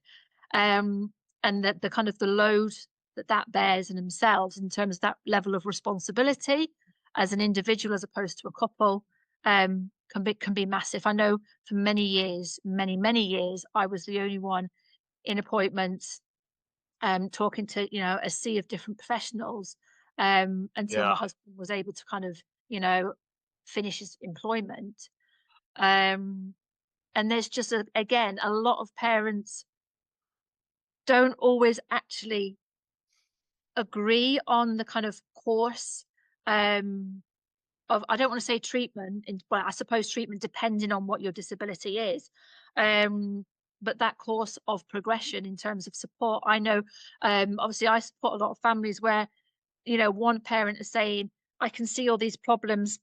Um, and that the kind of the load that that bears in themselves in terms of that level of responsibility as an individual as opposed to a couple can be massive. I know for many years, many years, I was the only one in appointments, talking to, a sea of different professionals, until Yeah. my husband was able to kind of, you know, finish his employment. Um, and there's just again, a lot of parents don't always actually agree on the kind of course, um, of, I don't want to say treatment, well, I suppose treatment depending on what your disability is. Um, but that course of progression in terms of support, I know, obviously I support a lot of families where, one parent is saying, I can see all these problems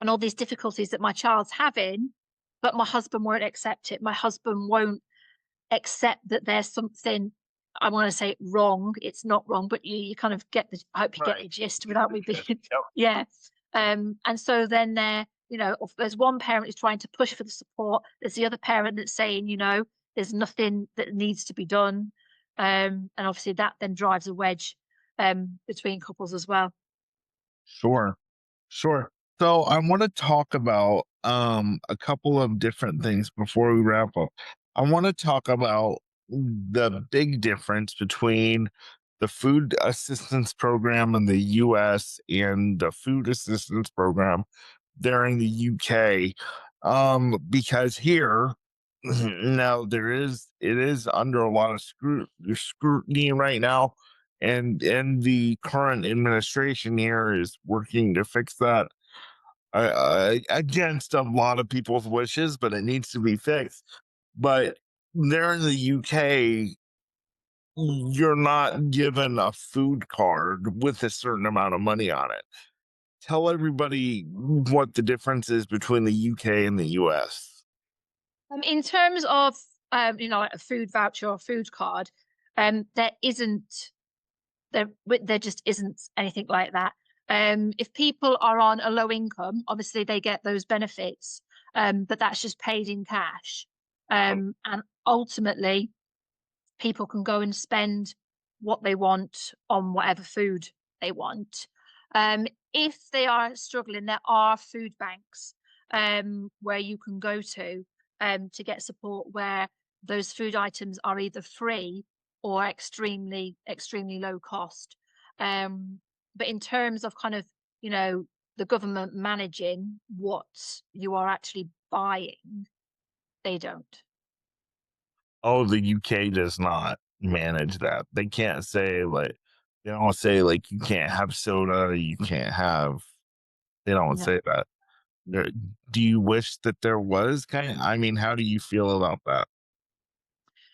and all these difficulties that my child's having, but my husband won't accept it. My husband won't accept that there's something, I want to say wrong. It's not wrong, but you kind of get the, I hope you get Right. the You gist get without the me gist. being, Yep. yeah. And so then if there's one parent who's trying to push for the support, there's the other parent that's saying, there's nothing that needs to be done. And obviously that then drives a wedge between couples as well. Sure. Sure. So I want to talk about a couple of different things before we wrap up. I want to talk about the big difference between the food assistance program in the US and the food assistance program there in the UK. Because here, now it is under a lot of scrutiny right now, and the current administration here is working to fix that against a lot of people's wishes, but it needs to be fixed. But there in the UK, you're not given a food card with a certain amount of money on it. Tell everybody what the difference is between the UK and the US. In terms of, like a food voucher or food card, there isn't there just isn't anything like that. If people are on a low income, obviously they get those benefits, but that's just paid in cash. And ultimately, people can go and spend what they want on whatever food they want. Um, if they are struggling, there are food banks where you can go to get support where those food items are either free or extremely low cost. But in terms of kind of, you know, the government managing what you are actually buying, they don't. Oh, the UK does not manage that. They can't say like they don't say like you can't have soda, you can't have they don't No. say that. There- Do you wish that there was kind of I mean, how do you feel about that?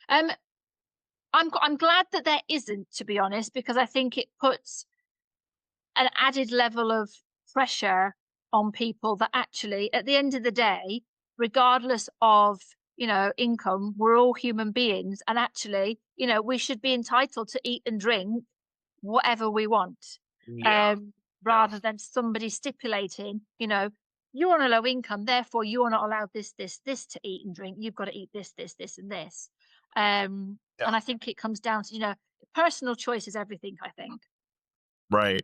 Um, I'm glad that there isn't, to be honest, because I think it puts an added level of pressure on people that actually, at the end of the day, regardless of, income, we're all human beings. And actually, we should be entitled to eat and drink whatever we want, Yeah, um, rather than somebody stipulating, you're on a low income, therefore you're not allowed this to eat and drink. You've got to eat this, and this. yeah, And I think it comes down to, personal choice is everything, I think. right.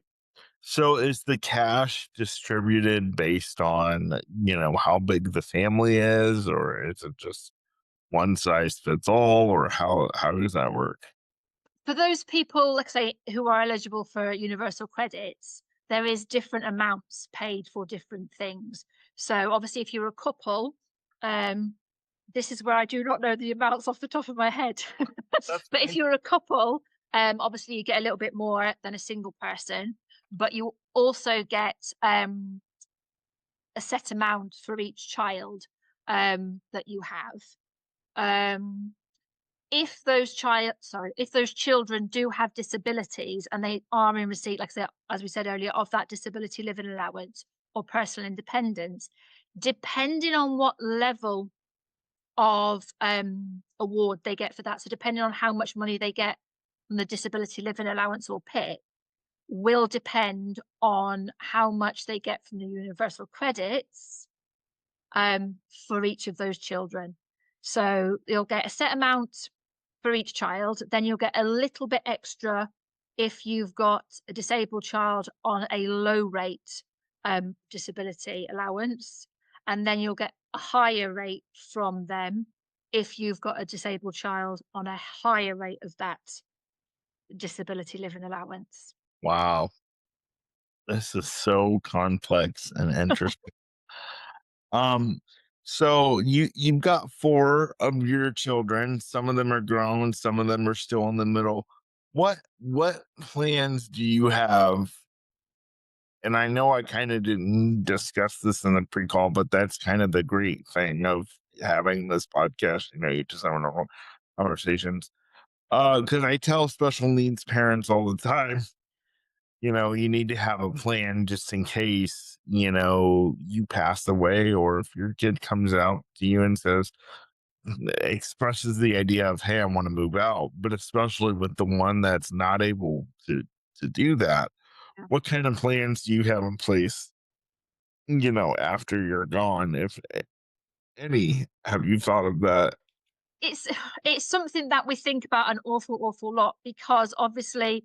So is the cash distributed based on, how big the family is, or is it just one size fits all, or how does that work? For those people, like say, who are eligible for universal credits, there is different amounts paid for different things. So obviously, if you're a couple, um, this is where I do not know the amounts off the top of my head. That's But if fine. you're a couple, obviously you get a little bit more than a single person, but you also get a set amount for each child that you have. Um, if those children do have disabilities and they are in receipt, like I said, as we said earlier, of that disability living allowance or personal independence, depending on what level of award they get for that, so depending on how much money they get from the disability living allowance or PIT, will depend on how much they get from the universal credits for each of those children. So you'll get a set amount for each child, then you'll get a little bit extra if you've got a disabled child on a low rate disability allowance, and then you'll get a higher rate from them if you've got a disabled child on a higher rate of that disability living allowance. Wow, this is so complex and interesting. Um, so you've got 4 of your children, some of them are grown, some of them are still in the middle. What plans do you have? And I know I kinda didn't discuss this in the pre-call, but that's kind of the great thing of having this podcast, you just have normal conversations. Because I tell special needs parents all the time, you need to have a plan just in case, you pass away or if your kid comes out to you and says expresses the idea of, "Hey, I wanna move out," but especially with the one that's not able to do that, Yeah. what kind of plans do you have in place, after you're gone, if any? Have you thought of that? It's it's something that we think about an awful lot because obviously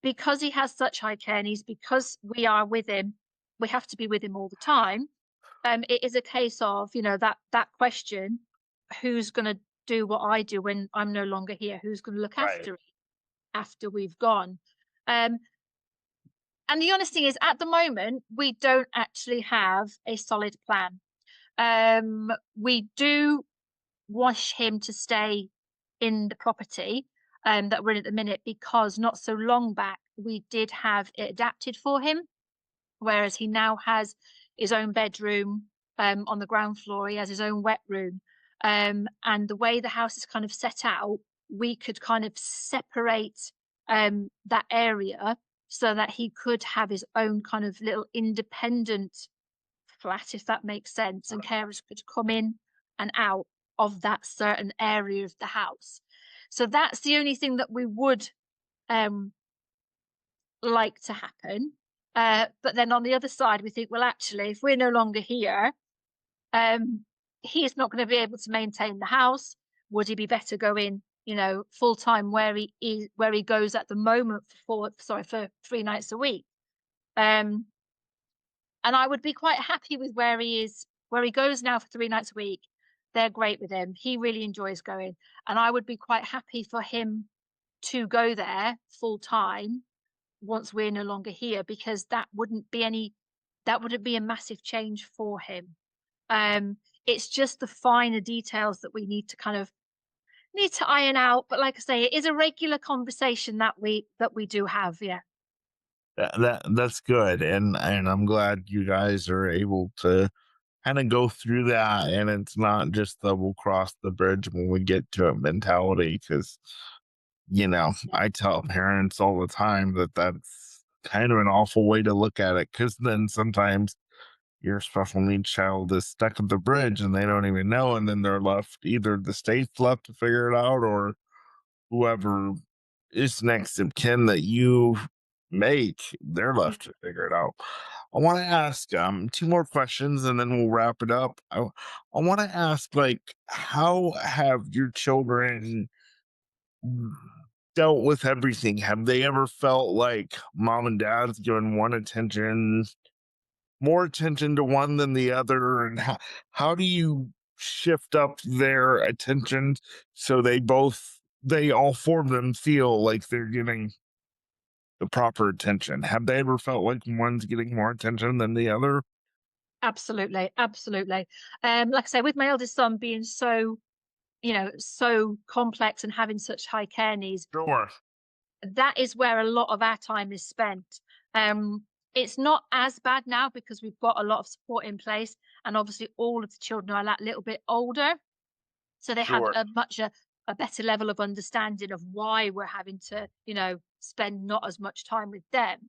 because he has such high care needs, because we are with him, we have to be with him all the time. It is a case of, that question, who's gonna do what I do when I'm no longer here? Who's gonna look Right. after him? after we've gone. Um, and the honest thing is, at the moment, we don't actually have a solid plan. We do wish him to stay in the property that we're in at the minute, because not so long back we did have it adapted for him, whereas he now has his own bedroom on the ground floor. He has his own wet room, and the way the house is kind of set out, we could kind of separate that area so that he could have his own kind of little independent flat, if that makes sense, and carers could come in and out of that certain area of the house. So that's the only thing that we would um, like to happen. But then on the other side, we think, well, actually, if we're no longer here, um, he's not going to be able to maintain the house. Would he be better going, full time where he goes at the moment for 3 nights a week? Um, and I would be quite happy with where he is, where he goes now for 3 nights a week. They're great with him. He really enjoys going, and I would be quite happy for him to go there full time once we're no longer here, because that wouldn't be a massive change for him. It's just the finer details that we need to iron out. But like I say, it is a regular conversation that we do have. Yeah, That's good, and I'm glad you guys are able to kind of go through that, and it's not just the we'll cross the bridge when we get to it mentality. Because I tell parents all the time that that's kind of an awful way to look at it. Because then sometimes your special needs child is stuck at the bridge and they don't even know, and then they're left, either the state's left to figure it out, or whoever is next of kin that you make, they're left to figure it out. I want to ask two more questions and then we'll wrap it up. I want to ask, like, how have your children dealt with everything? Have they ever felt like mom and dad's given more attention to one than the other? And how do you shift up their attention so they all four of them feel like they're getting the proper attention? Have they ever felt like one's getting more attention than the other? absolutely, absolutely. Like I say, with my eldest son being so complex and having such high care needs, Sure, that is where a lot of our time is spent. It's not as bad now because we've got a lot of support in place, and obviously all of the children are that little bit older, so they have sure, a better level of understanding of why we're having to, spend not as much time with them.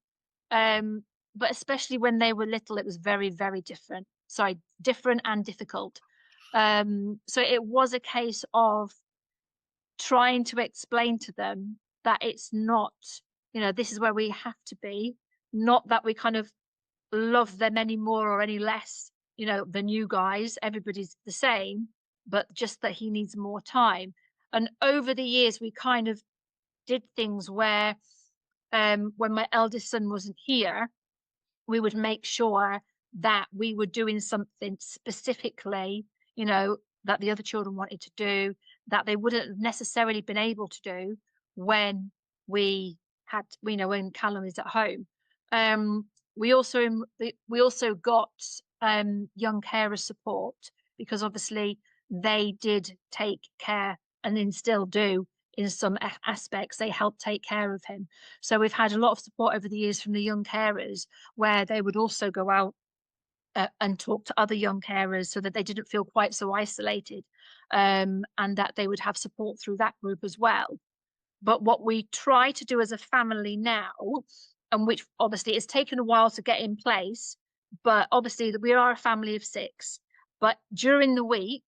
Um, but especially when they were little, it was very, very different. Sorry, different and difficult. So it was a case of trying to explain to them that it's not, this is where we have to be, not that we kind of love them any more or any less, than you guys. Everybody's the same, but just that he needs more time. And over the years, we kind of did things where, when my eldest son wasn't here, we would make sure that we were doing something specifically, that the other children wanted to do, that they wouldn't have necessarily been able to do when we when Callum is at home. Um, we also got young carer support, because obviously they did take care, and then still do in some aspects. They help take care of him. So we've had a lot of support over the years from the young carers, where they would also go out and talk to other young carers so that they didn't feel quite so isolated, and that they would have support through that group as well. But what we try to do as a family now, and which obviously it's taken a while to get in place, but obviously that we are a family of six. But during the week,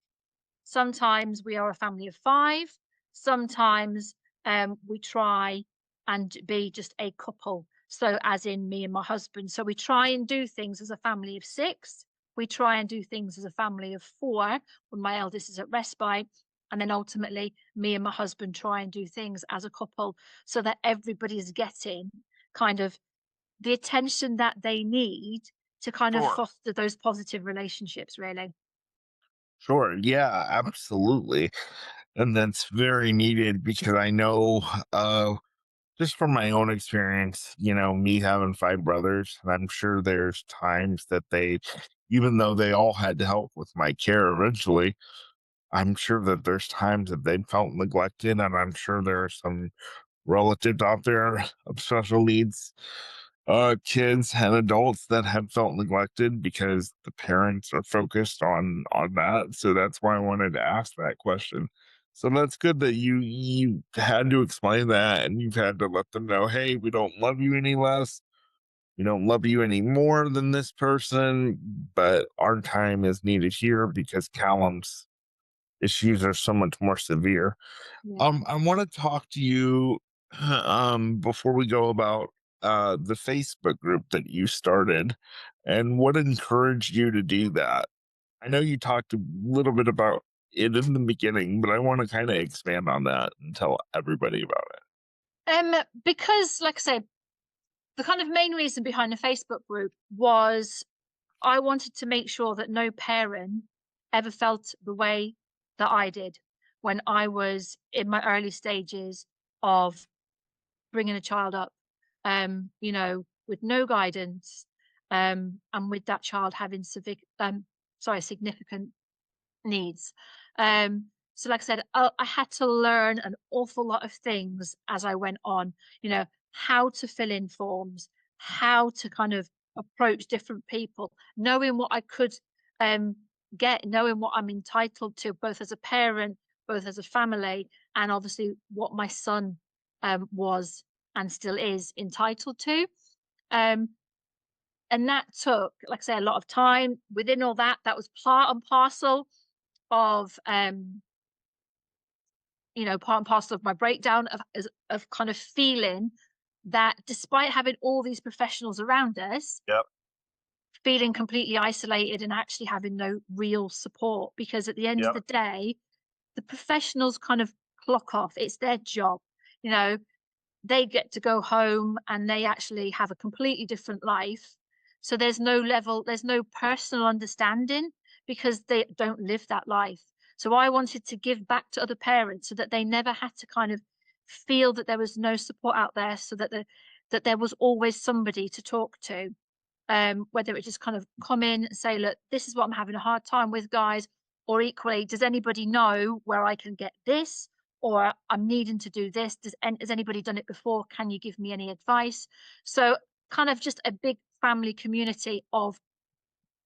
sometimes we are a family of five. Sometimes we try and be just a couple. So, as in me and my husband. So, we try and do things as a family of six. We try and do things as a family of four when my eldest is at respite. And then ultimately, me and my husband try and do things as a couple so that everybody is getting kind of the attention that they need to kind of sure, foster those positive relationships, really. sure. Yeah, absolutely. And that's very needed because I know just from my own experience, me having five brothers, and I'm sure there's times that even though they all had to help with my care eventually, I'm sure that there's times that they felt neglected, and I'm sure there are some relatives out there of special needs kids and adults that have felt neglected because the parents are focused on that. So that's why I wanted to ask that question. So that's good that you had to explain that and you've had to let them know, hey, we don't love you any less. We don't love you any more than this person, but our time is needed here because Callum's issues are so much more severe. Yeah. I want to talk to you before we go about the Facebook group that you started and what encouraged you to do that. I know you talked a little bit about it in the beginning, but I want to kind of expand on that and tell everybody about it. Because, like I say, the kind of main reason behind the Facebook group was I wanted to make sure that no parent ever felt the way that I did when I was in my early stages of bringing a child up, with no guidance, and with that child having significant needs. So like I said, I had to learn an awful lot of things as I went on, how to fill in forms, how to kind of approach different people, knowing what I could um, get, knowing what I'm entitled to, both as a parent, both as a family, and obviously what my son was and still is entitled to. Um, and that took, like I say, a lot of time. Within all that, that was part and parcel of part and parcel of my breakdown of kind of feeling that despite having all these professionals around us, Yep. feeling completely isolated and actually having no real support, because at the end of Yep. the day, the professionals kind of clock off. It's their job. You know, they get to go home and they actually have a completely different life. So there's no personal understanding because they don't live that life. So I wanted to give back to other parents so that they never had to kind of feel that there was no support out there, so that there was always somebody to talk to. Whether it just kind of come in and say, look, this is what I'm having a hard time with, guys, or equally, does anybody know where I can get this? Or I'm needing to do this. Has anybody done it before? Can you give me any advice? So kind of just a big family community of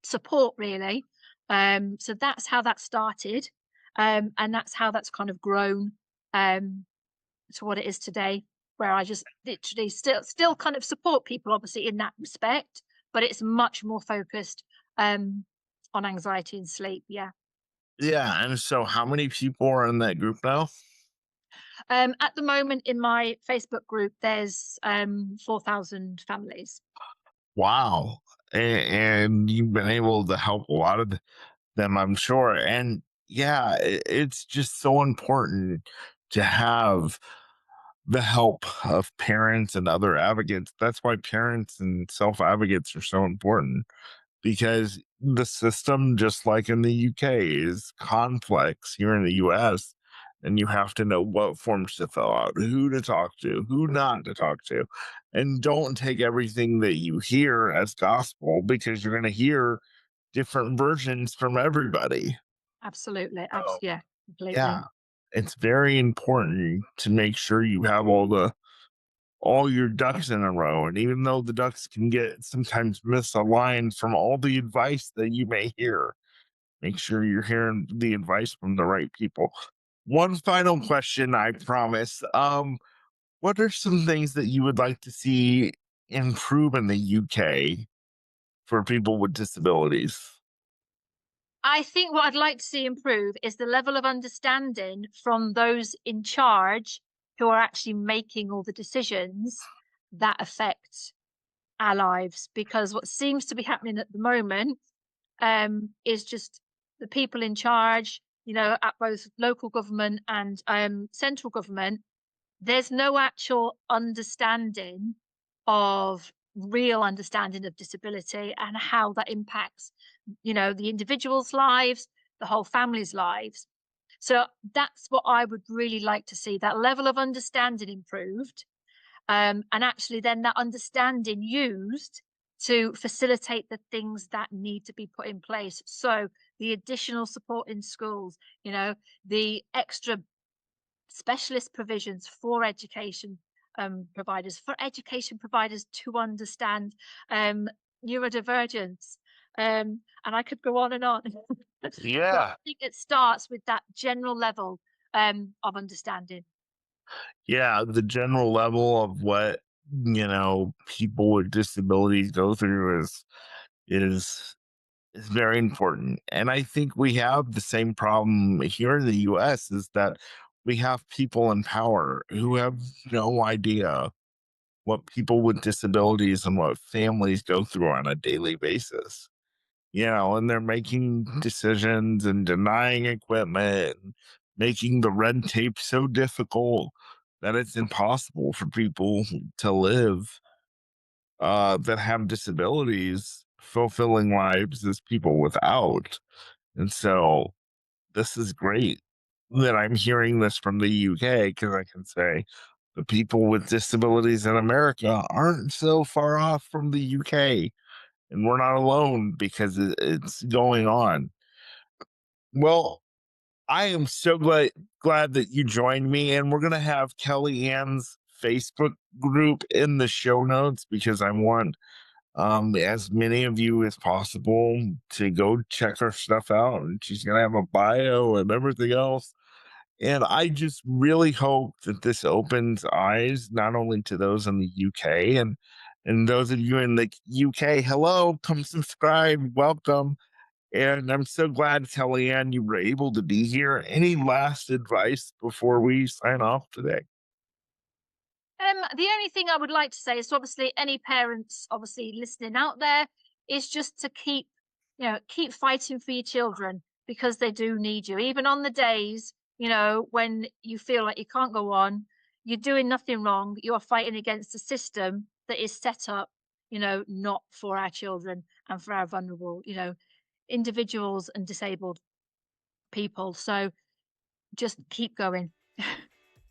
support, really. So that's how that started. And that's how that's kind of grown to what it is today, where I just literally still kind of support people, obviously, in that respect, but it's much more focused on anxiety and sleep. Yeah. Yeah. And so, how many people are in that group now? At the moment in my Facebook group, there's 4,000 families. Wow. And you've been able to help a lot of them, I'm sure. And yeah, it's just so important to have the help of parents and other advocates. That's why parents and self advocates are so important because the system, just like in the UK, is complex here in the US. And you have to know what forms to fill out, who to talk to, who not to talk to. And don't take everything that you hear as gospel because you're going to hear different versions from everybody. Absolutely. So, Yeah, completely. yeah, it's very important to make sure you have all your ducks in a row. And even though the ducks can get sometimes misaligned from all the advice that you may hear, make sure you're hearing the advice from the right people. One final question, I promise. What are some things that you would like to see improve in the UK for people with disabilities? I think what I'd like to see improve is the level of understanding from those in charge who are actually making all the decisions that affect our lives. Because what seems to be happening at the moment is just the people in charge, at both local government and central government, there's no actual understanding of real understanding of disability and how that impacts, the individual's lives, the whole family's lives. So that's what I would really like to see, that level of understanding improved. And actually then that understanding used to facilitate the things that need to be put in place. So the additional support in schools, the extra specialist provisions for education providers to understand um, neurodivergence. And I could go on and on. But I Yeah. think it starts with that general level of understanding. Yeah, the general level of what, people with disabilities go through is is very important. And I think we have the same problem here in the US, is that we have people in power who have no idea what people with disabilities and what families go through on a daily basis. And they're making decisions and denying equipment, and making the red tape so difficult that it's impossible for people to live that have disabilities fulfilling lives as people without. And so this is great that I'm hearing this from the UK, because I can say the people with disabilities in America aren't so far off from the UK, and we're not alone because it's going on. Well, I am so glad that you joined me, and we're gonna have Kelly Ann's Facebook group in the show notes, because I want as many of you as possible to go check her stuff out. And she's gonna have a bio and everything else. And I just really hope that this opens eyes not only to those in the UK, and those of you in the UK, hello, come subscribe, welcome. And I'm so glad, Kellyanne, you were able to be here. Any last advice before we sign off today? The only thing I would like to say is, obviously, any parents obviously listening out there, is just to keep fighting for your children, because they do need you. Even on the days, when you feel like you can't go on, you're doing nothing wrong. You're fighting against a system that is set up, not for our children and for our vulnerable, individuals and disabled people. So just keep going.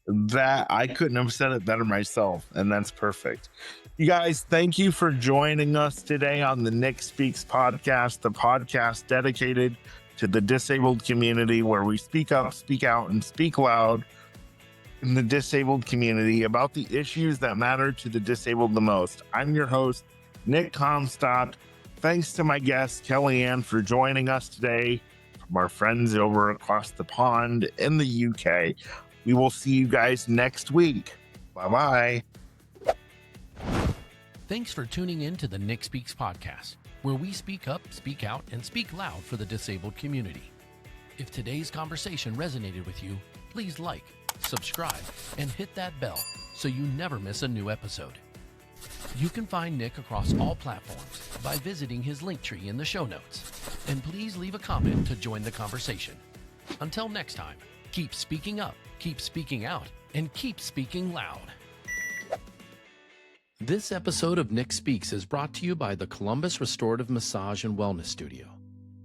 That I couldn't have said it better myself, and that's perfect. You guys, thank you for joining us today on the Nick Speaks podcast, the podcast dedicated to the disabled community, where we speak up, speak out, and speak loud in the disabled community about the issues that matter to the disabled the most. I'm your host, Nick Comstock. Thanks to my guest, Kellyanne, for joining us today from our friends over across the pond in the UK. We will see you guys next week. Bye-bye. Thanks for tuning in to the Nick Speaks podcast, where we speak up, speak out, and speak loud for the disabled community. If today's conversation resonated with you, please like, subscribe, and hit that bell so you never miss a new episode. You can find Nick across all platforms by visiting his link tree in the show notes. And please leave a comment to join the conversation. Until next time, keep speaking up, keep speaking out, and keep speaking loud. This episode of Nick Speaks is brought to you by the Columbus Restorative Massage and Wellness Studio.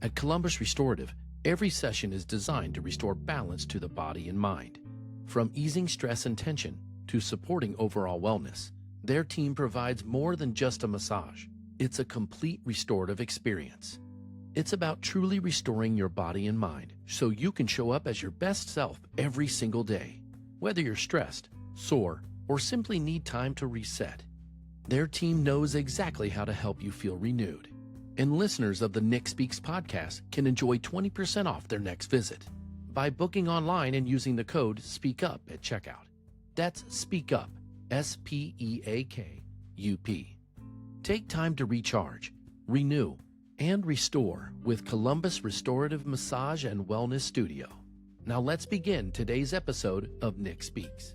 At Columbus Restorative, every session is designed to restore balance to the body and mind. From easing stress and tension to supporting overall wellness, their team provides more than just a massage. It's a complete restorative experience. It's about truly restoring your body and mind so you can show up as your best self every single day. Whether you're stressed, sore, or simply need time to reset, their team knows exactly how to help you feel renewed. And listeners of the Nick Speaks podcast can enjoy 20% off their next visit by booking online and using the code SPEAKUP at checkout. That's SPEAKUP, SPEAKUP. Take time to recharge, renew, and restore with Columbus Restorative Massage and Wellness Studio. Now let's begin today's episode of Nick Speaks.